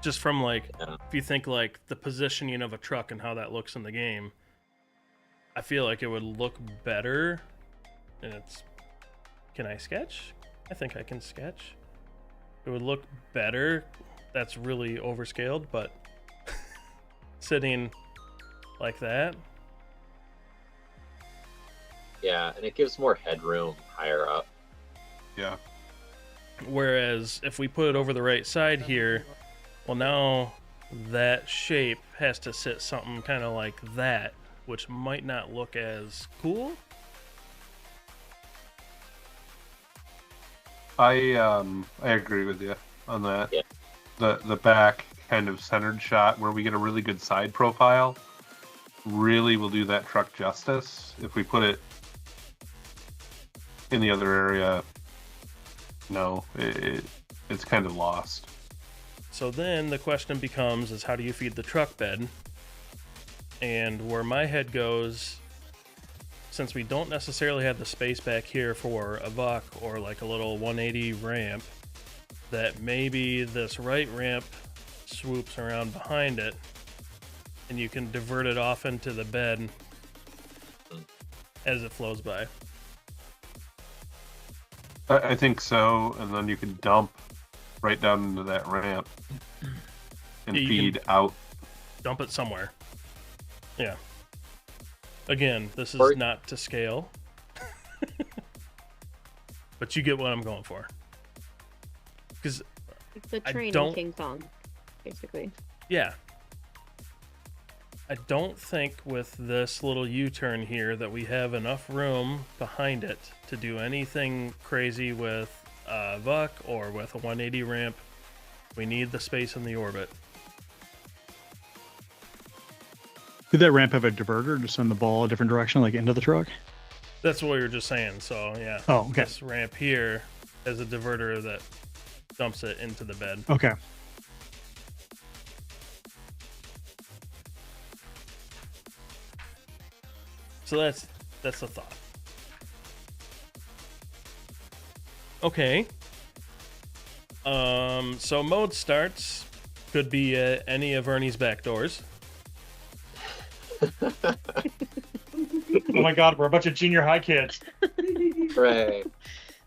Just from like, Yeah. if you think like the positioning of a truck and how that looks in the game, I feel like it would look better. And it's, can I sketch? I think I can sketch. It would look better. That's really overscaled, but sitting like that. Yeah, and it gives more headroom higher up. yeah. Whereas if we put it over the right side here, well, now that shape has to sit something kind of like that, which might not look as cool. I agree with you on that. Yeah. the back kind of centered shot where we get a really good side profile really will do that truck justice. If we put it in the other area, no, it's kind of lost. So then the question becomes is how do you feed the truck bed? And where my head goes, since we don't necessarily have the space back here for a buck or like a little 180 ramp, that maybe this right ramp swoops around behind it and you can divert it off into the bed as it flows by. I think so, and then you can dump right down into that ramp and Yeah, you feed can out. Dump it somewhere. Yeah. Again, this is Or- not to scale. But you get what I'm going for. Because, It's the I train in don't- King Kong, basically. yeah. I don't think with this little U-turn here that we have enough room behind it to do anything crazy with a buck or with a 180 ramp. We need the space in the orbit. Could that ramp have a diverter to send the ball a different direction, like into the truck? That's what we were just saying. So, yeah. Oh, okay. This ramp here has a diverter that dumps it into the bed. Okay. So that's the thought. Okay. So mode starts could be any of Ernie's back doors. Oh my God, we're a bunch of junior high kids. Hooray.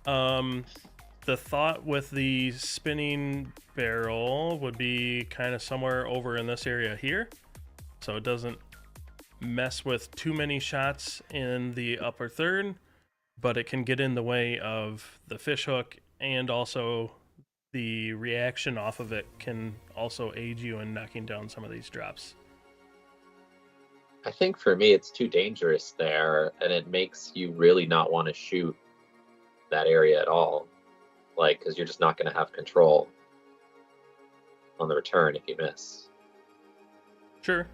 The thought with the spinning barrel would be kind of somewhere over in this area here, so it doesn't mess with too many shots in the upper third, but it can get in the way of the fish hook, and also the reaction off of it can also aid you in knocking down some of these drops. I think for me, it's too dangerous there, and it makes you really not want to shoot that area at all. Like, because you're just not going to have control on the return if you miss. Sure.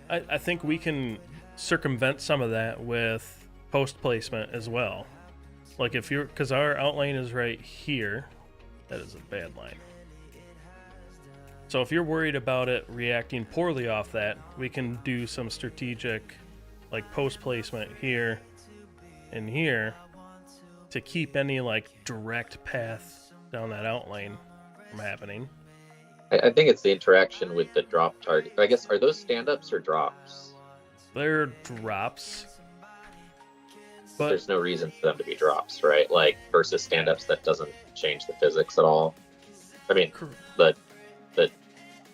I think we can circumvent some of that with post placement as well. Like if you're, because our outlane is right here. That is a bad line. So if you're worried about it reacting poorly off that, we can do some strategic, like post placement here and here to keep any like direct path down that outlane from happening. I think it's the interaction with the drop target. I guess, are those stand-ups or drops? They're drops. But There's no reason for them to be drops, right? Like, versus stand-ups that doesn't change the physics at all. I mean, the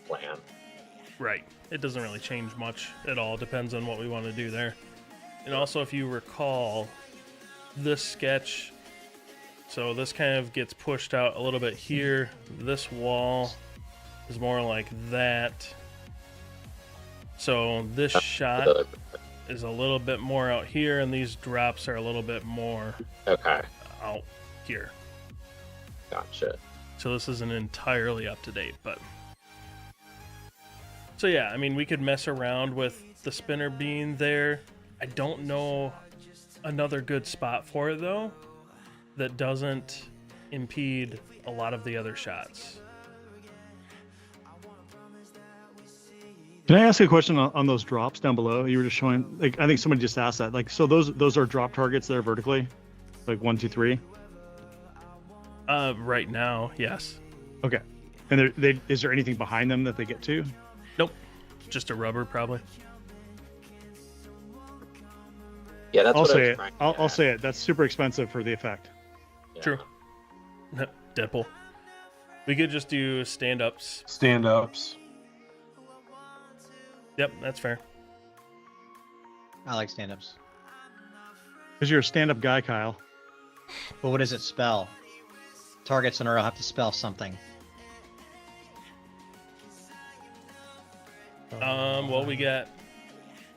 plan. right. It doesn't really change much at all. Depends on what we want to do there. And also, if you recall, this sketch, so this kind of gets pushed out a little bit here. This wall is more like that. So this shot is a little bit more out here, and these drops are a little bit more Okay, out here. gotcha. So this isn't entirely up to date, but... So yeah, I mean, we could mess around with the spinner being there. I don't know another good spot for it, though, that doesn't impede a lot of the other shots. Can I ask a question on those drops down below? You were just showing, like, I think somebody just asked that. Like, so those are drop targets there vertically, like 1, 2, 3. Right now, yes. Okay. And is there anything behind them that they get to? Nope. Just a rubber, probably. Yeah, that's I'll what I say was it. trying to I'll get say it. That's super expensive for the effect. at. True. Deadpool. We could just do stand-ups. Stand-ups. Yep, that's fair. I like stand-ups. Because you're a stand-up guy, Kyle. But what does it spell? Targets in a row have to spell something. Well, we got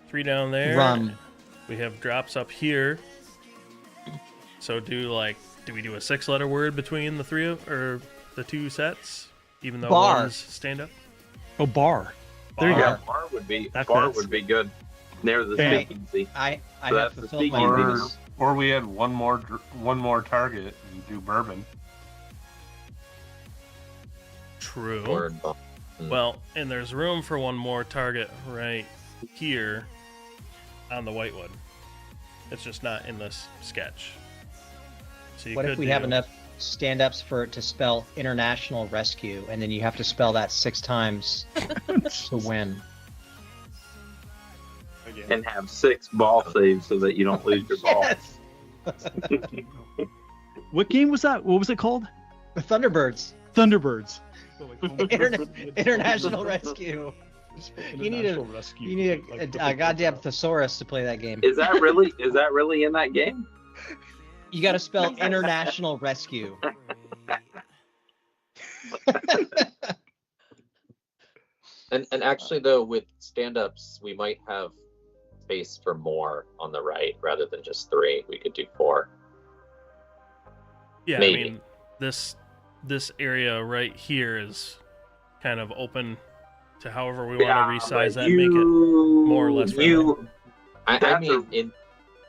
3 down there. Rum. We have drops up here. So do we do a 6-letter word between the 2 sets? even though Bar. one's stand up. Oh, bar. There you Bar. go. Bar would be That bar fits. would be good. There's the Bam. speakeasy. I So have that's the fulfilled my speakeasy. dreams. Or we had one more target and do bourbon. True. Or Well, and there's room for one more target right here on the whitewood. It's just not in this sketch. So you What could if we have do- enough stand-ups for it to spell international rescue, and then you have to spell that 6 times to win? Again. And have 6 ball saves so that you don't lose your ball. Yes! What game was that? What was it called? The Thunderbirds. Thunderbirds. International rescue. You need International rescue. You need a goddamn thesaurus to play that game. Is that really in that game? You got to spell international rescue. And actually, though, with stand-ups, we might have space for more on the right rather than just 3. We could do 4. Yeah, maybe. I mean, this area right here is kind of open to however we want to resize that, make it more or less friendly. I That's mean, in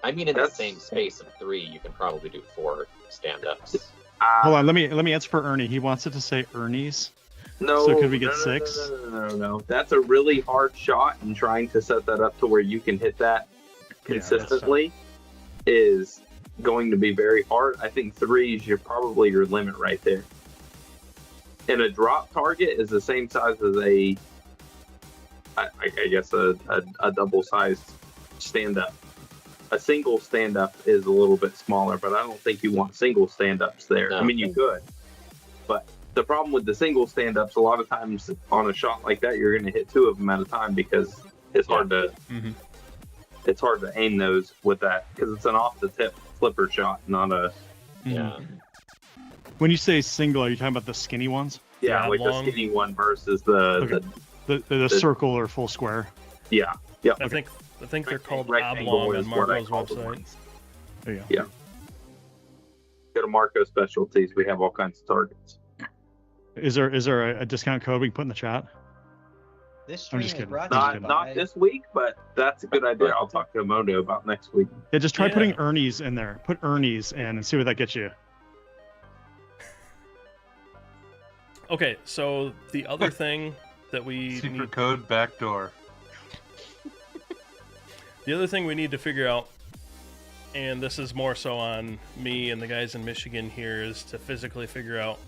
the that's- same space of 3, you can probably do 4 stand-ups. Hold on, let me answer for Ernie. He wants it to say Ernie's. No. So could we get no, 6? No. That's a really hard shot, and trying to set that up to where you can hit that consistently is going to be very hard. I think 3 is probably your limit right there. And a drop target is the same size as I guess a double-sized stand-up. A single stand-up is a little bit smaller, but I don't think you want single stand-ups there. No. I mean, you could, but the problem with the single stand-ups, a lot of times on a shot like that, you're going to hit 2 of them at a time because it's hard to Mhm. it's hard to aim those with that because it's an off-the-tip flipper shot, not a Yeah. When you say single, are you talking about the skinny ones? Yeah, like long- the skinny one versus the Okay. The circle or full square? yeah. Yep. I think they're called Rectangle oblong on is what I Marco's call the website. ones. There you go. Yeah. Go to Marco Specialties. We have all kinds of targets. Is there a discount code we can put in the chat? This I'm stream just is kidding. brought to you Not by- this week, but that's a good idea. I'll talk to Mondo about next week. Yeah, just try Yeah. putting Ernie's in there. Put Ernie's in and see what that gets you. Okay, so the other thing that we Secret need, code backdoor. the other thing we need to figure out, and this is more so on me and the guys in Michigan here, is to physically figure out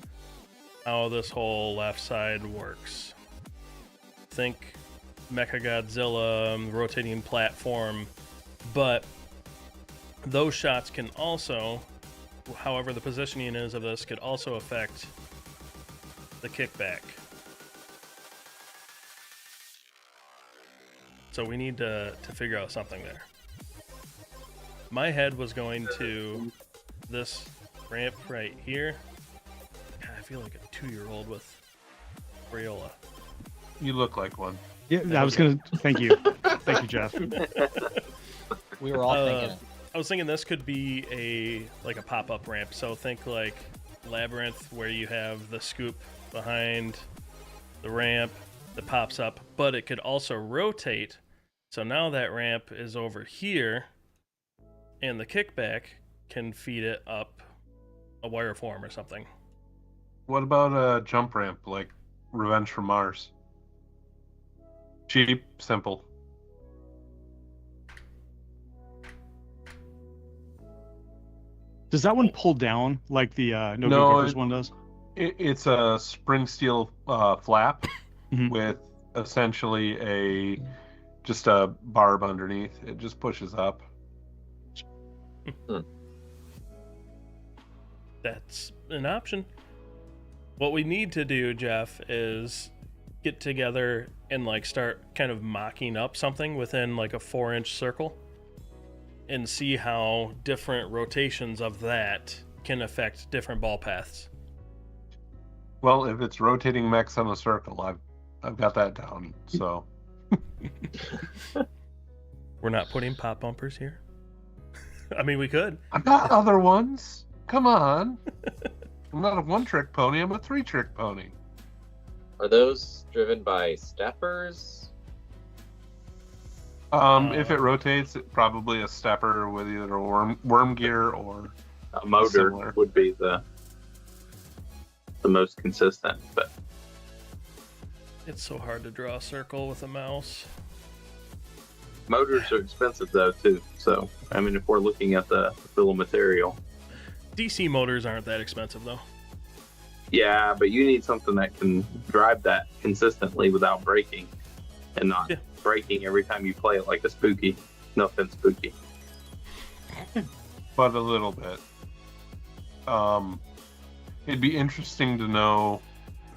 how this whole left side works. Think Mechagodzilla, rotating platform, but those shots can also, however the positioning is of this, could also affect the kickback. So we need to figure out something there. My head was going to this ramp right here. God, I feel like a 2-year-old with Crayola. You look like one. Yeah, I was gonna. Thank you, thank you, Jeff. We were all thinking it. I was thinking this could be a pop-up ramp. So think like Labyrinth, where you have the scoop behind the ramp that pops up, but it could also rotate. So now that ramp is over here, and the kickback can feed it up a wire form or something. What about a jump ramp like Revenge from Mars? Cheap, simple. Does that one pull down like the No No, Go Gophers one does? It's a spring steel flap Mhm. with essentially just a barb underneath. It just pushes up. That's an option. What we need to do, Jeff, is get together and start kind of mocking up something within a 4-inch circle and see how different rotations of that can affect different ball paths. Well, if it's rotating mechs on a circle, I've got that down. So We're not putting pop bumpers here. I mean, we could. I've got other ones. Come on. I'm not a 1-trick pony. I'm a 3-trick pony. Are those driven by steppers? If it rotates, probably a stepper with either a worm gear or A motor similar. would be the most consistent, but It's so hard to draw a circle with a mouse. motors are expensive though too. So I mean, if we're looking at the bill of material, DC motors aren't that expensive though. yeah, but you need something that can drive that consistently without breaking, and not Yeah. breaking every time you play it like a spooky. No offense, spooky. But a little bit. It'd be interesting to know,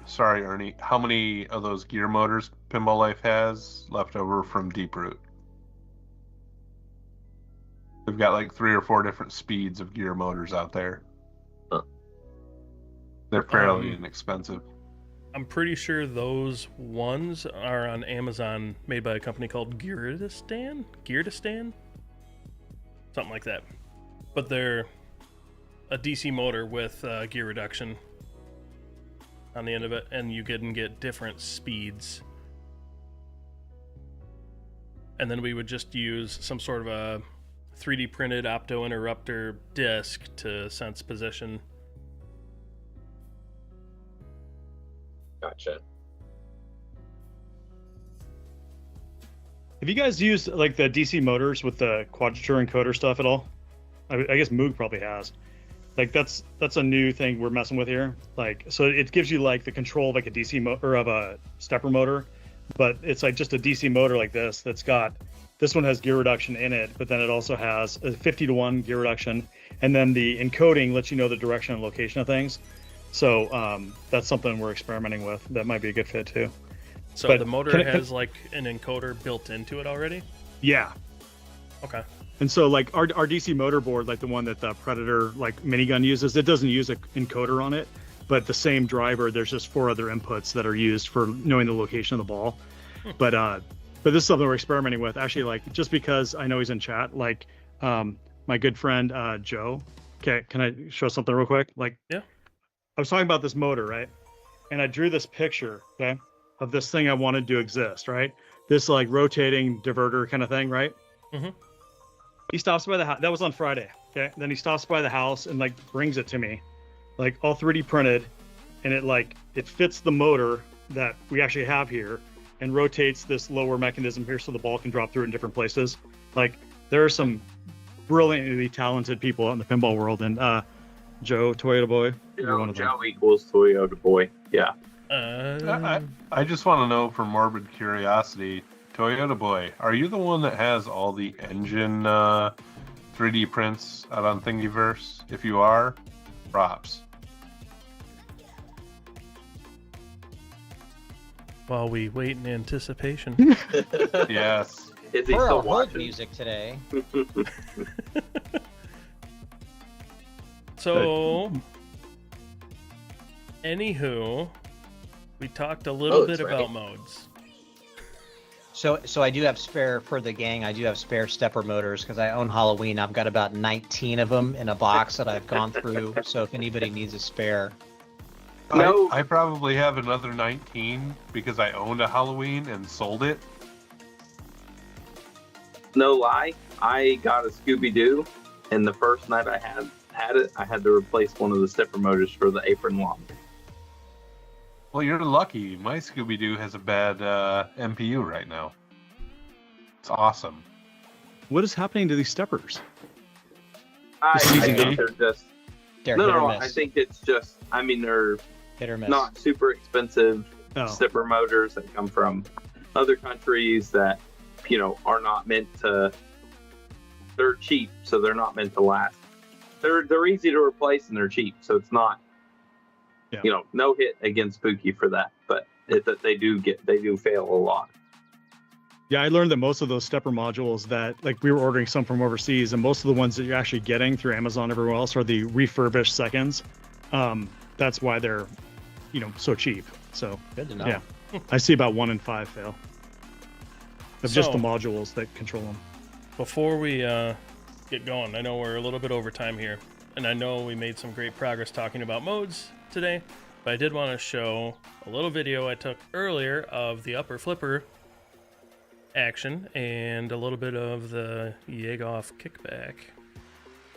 sorry Ernie, how many of those gear motors Pinball Life has left over from Deep Root. They've got like 3 or 4 different speeds of gear motors out there. Huh. They're fairly inexpensive. I'm pretty sure those ones are on Amazon, made by a company called Geardistan? Something like that. But they're a DC motor with gear reduction on the end of it, and you can get different speeds. And then we would just use some sort of a 3D printed opto interrupter disc to sense position. Gotcha. Have you guys used like the DC motors with the quadrature encoder stuff at all? I guess Moog probably has. Like that's a new thing we're messing with here. Like, so it gives you like the control of like a DC motor of a stepper motor, but it's like just a DC motor like this that's got, this one has gear reduction in it, but then it also has a 50-to-1 gear reduction, and then the encoding lets you know the direction and location of things. So that's something we're experimenting with. That might be a good fit too. So But the motor can has like an encoder built into it already? Yeah. Okay. And so like our DC motor board, like the one that the Predator like minigun uses, it doesn't use an encoder on it, but the same driver, there's just 4 other inputs that are used for knowing the location of the ball. But this is something we're experimenting with. Actually, like just because I know he's in chat, like my good friend Joe. Okay, can I show something real quick? Like, Yeah. I was talking about this motor, right? And I drew this picture, okay, of this thing I wanted to exist, right? This like rotating diverter kind of thing, right? Mhm. He stops by the house. That was on Friday. Okay. Then he stops by the house and like brings it to me, like all 3D printed, and it fits the motor that we actually have here, and rotates this lower mechanism here so the ball can drop through in different places. Like there are some brilliantly talented people out in the pinball world, and Joe Toyota Boy, you're one of them. Joe equals Toyota boy. Yeah. I just want to know, from morbid curiosity, Toyota Boy, are you the one that has all the engine 3D prints out on Thingiverse? If you are, props. While we wait in anticipation. Yes. Is he For still our hold watching? music today. So, anywho, we talked a little bit Modes, right? about modes. So I do have spare for the gang. I do have spare stepper motors because I own Halloween. I've got about 19 of them in a box that I've gone through. So if anybody needs a spare, No. I probably have another 19 because I owned a Halloween and sold it. No lie, I got a Scooby Doo, and the first night I had it, I had to replace one of the stepper motors for the apron lock. Well, you're lucky. My Scooby-Doo has a bad MPU right now. It's awesome. What is happening to these steppers? I season think eight? they're just they're no, hit or no. miss. I think it's just. I mean, they're Hit or miss. not super expensive Oh, stepper motors that come from other countries that are not meant to. They're cheap, so they're not meant to last. They're easy to replace and they're cheap, so it's not. Yeah. No hit against Spooky for that, but they do fail a lot. yeah. I learned that most of those stepper modules that like we were ordering some from overseas, and most of the ones that you're actually getting through Amazon and everywhere else are the refurbished seconds. That's why they're, so cheap. So Good to know. yeah, I see about 1 in 5 fail. Of just So- the modules that control them. Before we get going, I know we're a little bit over time here, and I know we made some great progress talking about modes today. But I did want to show a little video I took earlier of the upper flipper action and a little bit of the Jagoff kickback.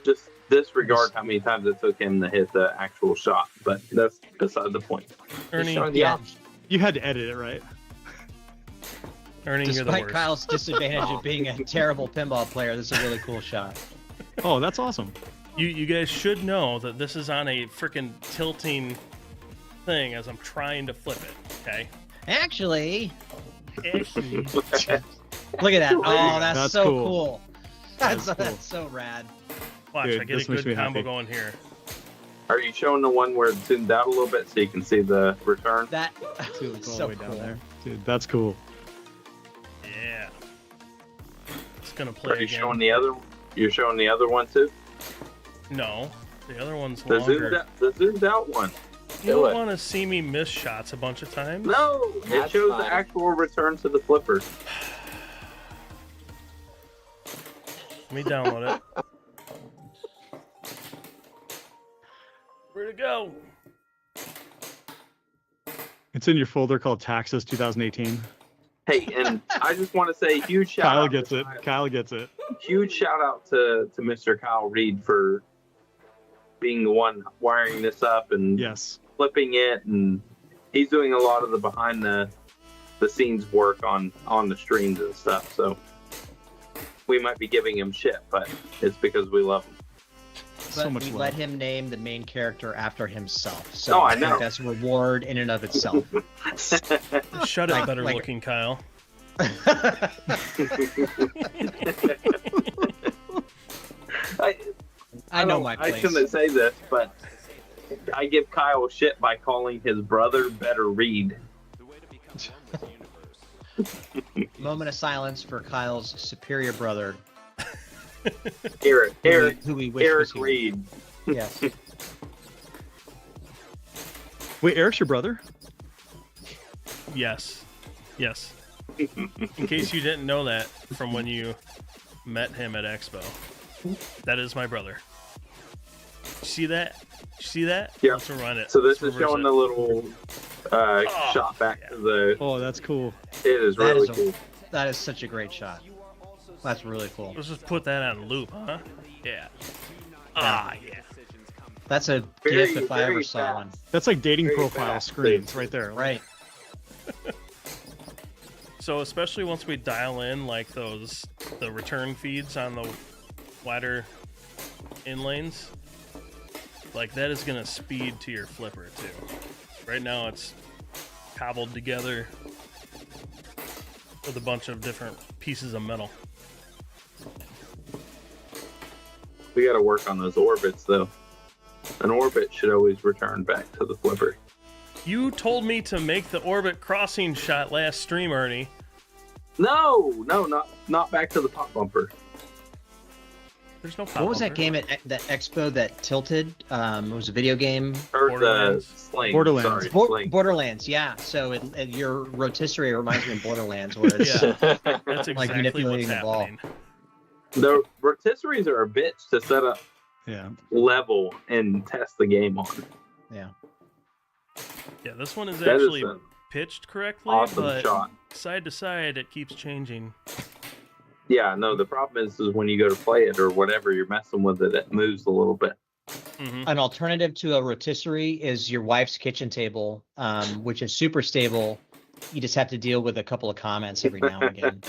Just disregard how many times it took him to hit the actual shot, but that's beside the point. Ernie, showing the Yeah. option. You had to edit it, right? Ernie, you're the Despite worst. Kyle's disadvantage of being a terrible pinball player, this is a really cool shot. Oh, that's awesome. You guys should know that this is on a freaking tilting thing as I'm trying to flip it. Okay. Actually, Actually, look at that. Oh, that's That's so cool. cool. That's cool. That's so rad. watch, Dude, I get this a makes good me combo happy. going here. Are you showing the one where it's zoomed out a little bit so you can see the return? That See what's all so the way down cool. there. Dude, that's cool. Yeah. It's gonna play Are you again. showing the other? You're showing the other one too? No, the other one's The longer. zoomed out one. You Do don't it. want to see me miss shots a bunch of times. No, it That's shows fine. the actual return to the flipper. Let me download it. Where'd it go? It's in your folder called Taxes 2018. Hey, and I just want to say huge shout Kyle out. gets to it. Kyle gets it. Huge shout out to Mr. Kyle Reed for being the one wiring this up and Yes. flipping it, and he's doing a lot of the behind the scenes work on the streams and stuff. So we might be giving him shit, but it's because we love him. So But much we love. let him name the main character after himself. So Oh, I I think know. that's a reward in and of itself. Shut it, Like- better like- looking Kyle. I know don't- my I place. shouldn't say this, but I give Kyle shit by calling his brother Better Reed. Moment of silence for Kyle's superior brother, Eric who we wish was Eric here. Reed. Yes. Wait, Eric's your brother? Yes. Yes. In case you didn't know that from when you met him at Expo. That is my brother. See that? See that? Yeah. Let's run it. So this Let's is reverse showing it. the little shot back to the. Oh, that's cool. It is That really is a- cool. That is such a great shot. That's really cool. Let's just put that on loop, huh? Yeah. Ah, yeah. That's a Very, gif if I very ever saw fast. one. That's like dating Very profile fast. screens right there. Right. So especially once we dial in like the return feeds on the wider in lanes, like that is gonna speed to your flipper too. Right now it's cobbled together with a bunch of different pieces of metal. We got to work on those orbits though. An orbit should always return back to the flipper. You told me to make the orbit crossing shot last stream, Ernie. No, not back to the pop bumper. There's no pop What was that bumper. game at that expo that tilted? It was a video game. Or the Borderlands. sling. Borderlands. Sorry, sling. Borderlands, yeah. So your rotisserie reminds me of Borderlands, where it's Yeah. That's exactly Like what's manipulating the ball. happening. The rotisseries are a bitch to set up Yeah. level and test the game on. yeah. Yeah, this one is That is actually an pitched correctly, awesome but shot. side to side it keeps changing. Yeah, no, the problem is when you go to play it or whatever, you're messing with it, it moves a little bit. Hmm. An alternative to a rotisserie is your wife's kitchen table, which is super stable. You just have to deal with a couple of comments every now and again.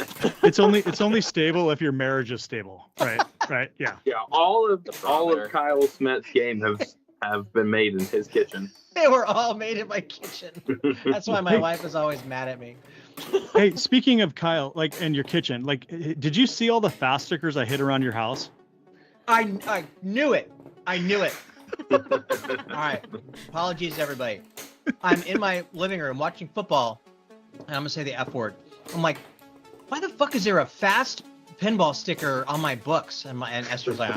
It's only stable if your marriage is stable. Right. Right. Yeah. Yeah, all of barometer. Kyle Smith's game have been made in his kitchen. They were all made in my kitchen. That's why my wife is always mad at me. Hey, speaking of Kyle, like, and your kitchen, like, did you see all the fast stickers I hid around your house? I knew it. I knew it. All right. Apologies, everybody. I'm in my living room watching football, and I'm gonna say the F word. I'm like, why the fuck is there a fast pinball sticker on my books? And Esther's like,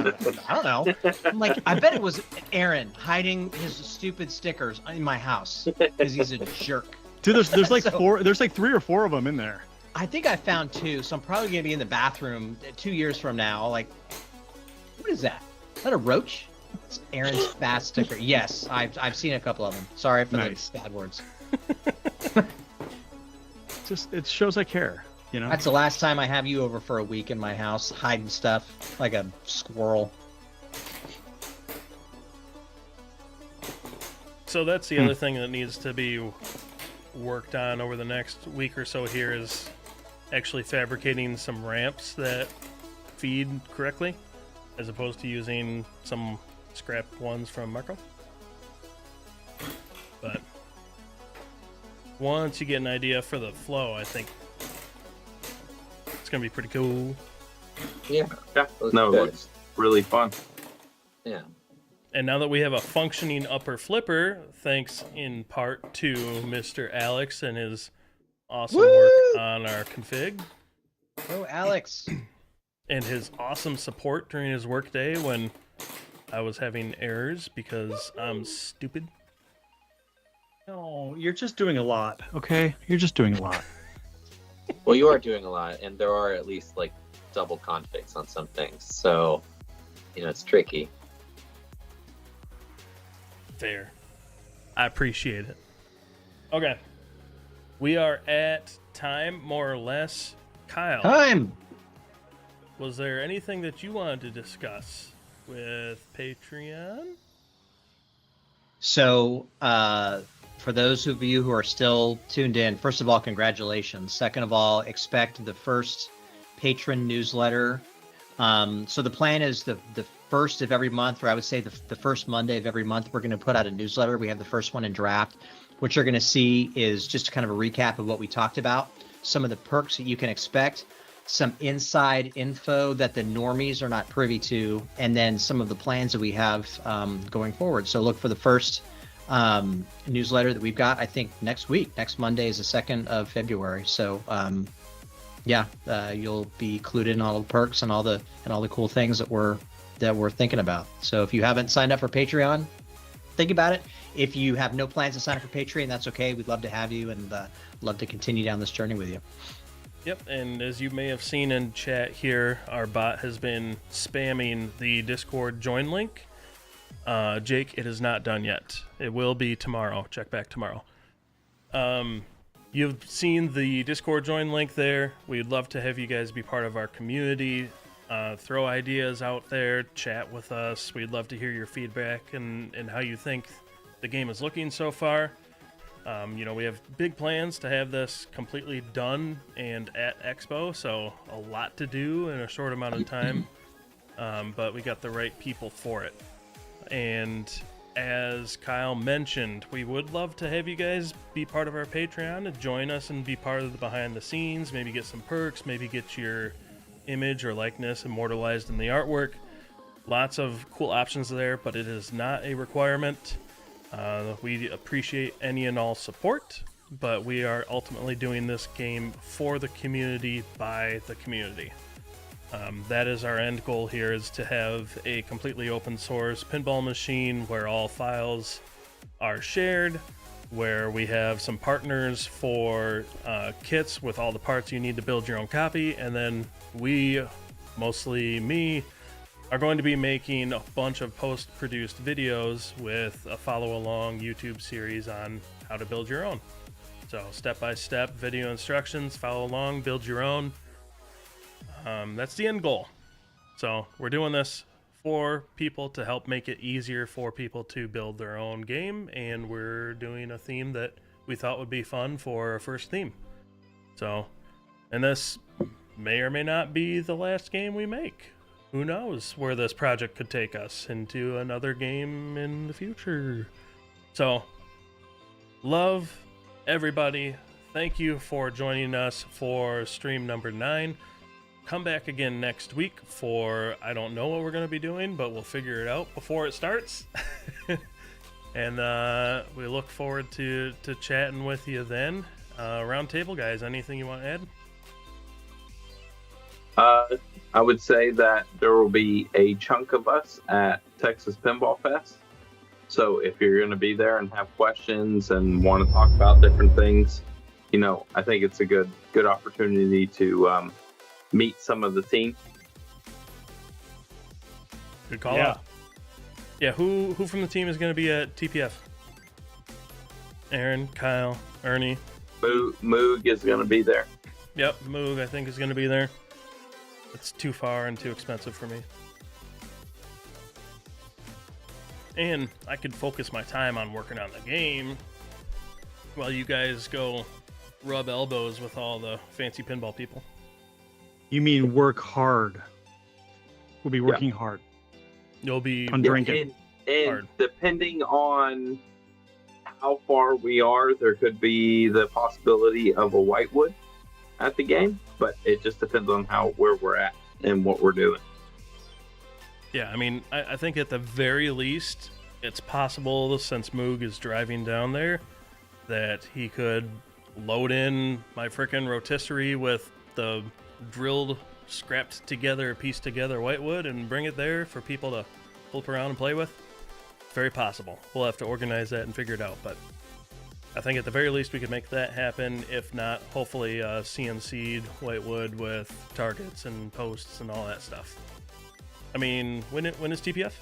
I don't know. I'm like, I bet it was Aaron hiding his stupid stickers in my house because he's a jerk. Dude, there's like So- there's like 3 or 4 of them in there. I think I found 2, so I'm probably gonna be in the bathroom 2 years from now. Like, what is that? Is that a roach? Aaron's fast sticker. Yes, I've seen a couple of them. Sorry for Nice. the bad words. Just it shows I care, you know. That's the last time I have you over for a week in my house, hiding stuff like a squirrel. So that's the other thing that needs to be worked on over the next week or so here is actually fabricating some ramps that feed correctly, as opposed to using some scrap ones from Marco. But once you get an idea for the flow, I think it's going to be pretty cool. Yeah. Yeah. Looks No, it good. looks really fun. Yeah. And now that we have a functioning upper flipper, thanks in part to Mr. Alex and his awesome work on our config, Oh, Alex. and his awesome support during his workday when I was having errors because I'm stupid. No, you're just doing a lot. Okay, you're just doing a lot. Well, you are doing a lot, and there are at least like double configs on some things, so it's tricky. Fair. I appreciate it. Okay. We are at time, more or less. Kyle, Time. was there anything that you wanted to discuss with Patreon? So, for those of you who are still tuned in, first of all, congratulations. Second of all, expect the first patron newsletter. So the plan is the first of every month, or I would say the first Monday of every month, we're going to put out a newsletter. We have the first one in draft. What you're going to see is just kind of a recap of what we talked about, some of the perks that you can expect, some inside info that the normies are not privy to, and then some of the plans that we have going forward. So look for the first newsletter that we've got, I think, next week. Next Monday is the 2nd of February. So you'll be clued in on all the perks and all the cool things that we're thinking about. So if you haven't signed up for Patreon, think about it. If you have no plans to sign up for Patreon, that's okay. We'd love to have you and love to continue down this journey with you. Yep, and as you may have seen in chat here, our bot has been spamming the Discord join link. Jake, it is not done yet. It will be tomorrow. Check back tomorrow. You've seen the Discord join link there. We'd love to have you guys be part of our community. Throw ideas out there, chat with us. We'd love to hear your feedback and how you think the game is looking so far. We have big plans to have this completely done and at Expo, so a lot to do in a short amount of time, but we got the right people for it. And as Kyle mentioned, we would love to have you guys be part of our Patreon and join us and be part of the behind the scenes, maybe get some perks, maybe get your image or likeness immortalized in the artwork. Lots of cool options there, but it is not a requirement. We appreciate any and all support, but we are ultimately doing this game for the community by the community. That is our end goal here, is to have a completely open source pinball machine where all files are shared, where we have some partners for kits with all the parts you need to build your own copy, and then we, mostly me, are going to be making a bunch of post-produced videos with a follow-along YouTube series on how to build your own. So step-by-step video instructions, follow along, build your own. That's the end goal. So we're doing this for people to help make it easier for people to build their own game, and we're doing a theme that we thought would be fun for our first theme. So, and this may or may not be the last game we make. Who knows where this project could take us into another game in the future. So, love everybody. Thank you for joining us for stream number 9. Come back again next week for, I don't know what we're going to be doing, but we'll figure it out before it starts. And we look forward to chatting with you then. Roundtable guys, anything you want to add? I would say that there will be a chunk of us at Texas Pinball Fest. So if you're going to be there and have questions and want to talk about different things, I think it's a good opportunity to meet some of the team. Good call Yeah. out. Yeah, who from the team is going to be at TPF? Aaron, Kyle, Ernie. Moog is going to be there. Yep, Moog I think is going to be there. It's too far and too expensive for me. And I could focus my time on working on the game while you guys go rub elbows with all the fancy pinball people. You mean work hard? We'll be working hard You'll be on drinking. And Hard. depending on how far we are, there could be the possibility of a whitewood at the game, but it just depends on where we're at and what we're doing. Yeah, I mean, I think at the very least, it's possible, since Moog is driving down there, that he could load in my frickin' rotisserie with the drilled, scrapped together, pieced together whitewood and bring it there for people to flip around and play with. Very possible. We'll have to organize that and figure it out, but I think at the very least we could make that happen. If not, hopefully CNC'd whitewood with targets and posts and all that stuff. I mean, when is TPF?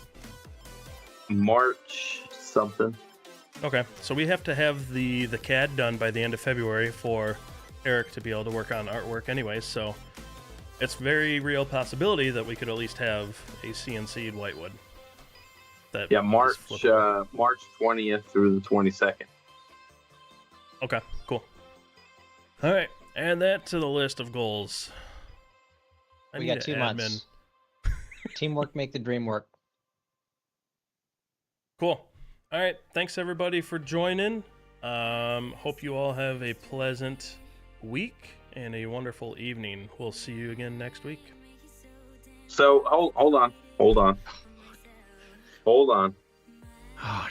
March something. Okay, so we have to have the CAD done by the end of February for Eric to be able to work on artwork anyway, so it's very real possibility that we could at least have a CNC'd whitewood. That Yeah, is March flippable. March 20th through the 22nd. Okay, cool. All right, add that to the list of goals. I We need got 2 an months. Teamwork make the dream work. Cool. All right, thanks everybody for joining. Hope you all have a pleasant week and a wonderful evening. We'll see you again next week. So hold on. Oh,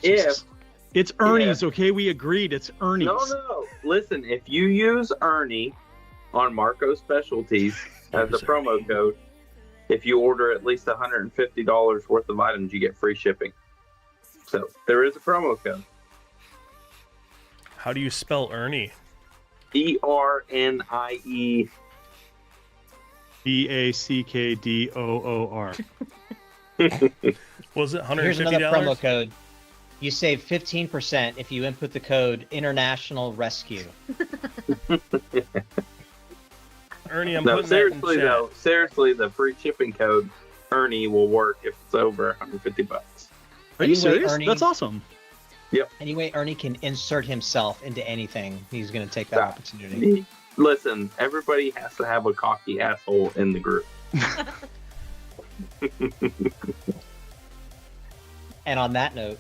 Jesus. It's Ernie's, okay? We agreed. It's Ernie's. No. Listen, if you use Ernie on Marco Specialties as a Use promo Ernie. code, if you order at least $150 worth of items, you get free shipping. So there is a promo code. How do you spell Ernie? ERNIE. BACKDOOR. Was it $150? Here's another promo code. You save 15% if you input the code International Rescue. Ernie, I'm No, putting seriously that in though, seriously, the free shipping code Ernie will work if it's over $150. Are you Anyway, serious? Ernie- That's awesome. Anyway, Ernie can insert himself into anything. He's going to take that Yeah. opportunity. Listen, everybody has to have a cocky asshole in the group. And on that note,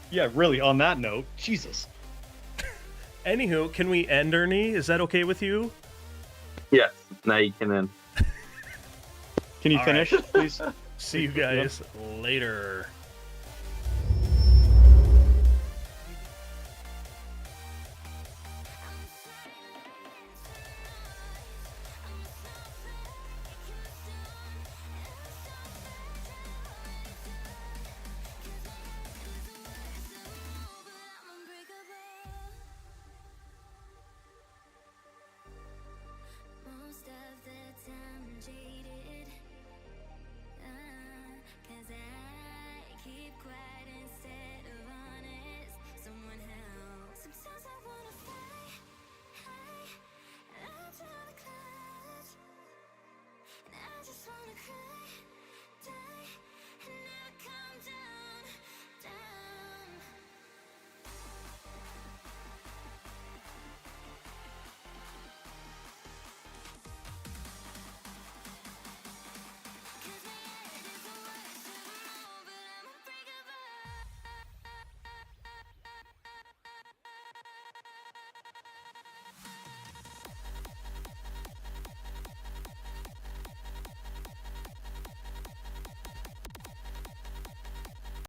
Yeah, really, on that note, Jesus. Anywho, can we end Ernie? Is that okay with you? Yes, now you can end. Can you All finish, please? See you guys later.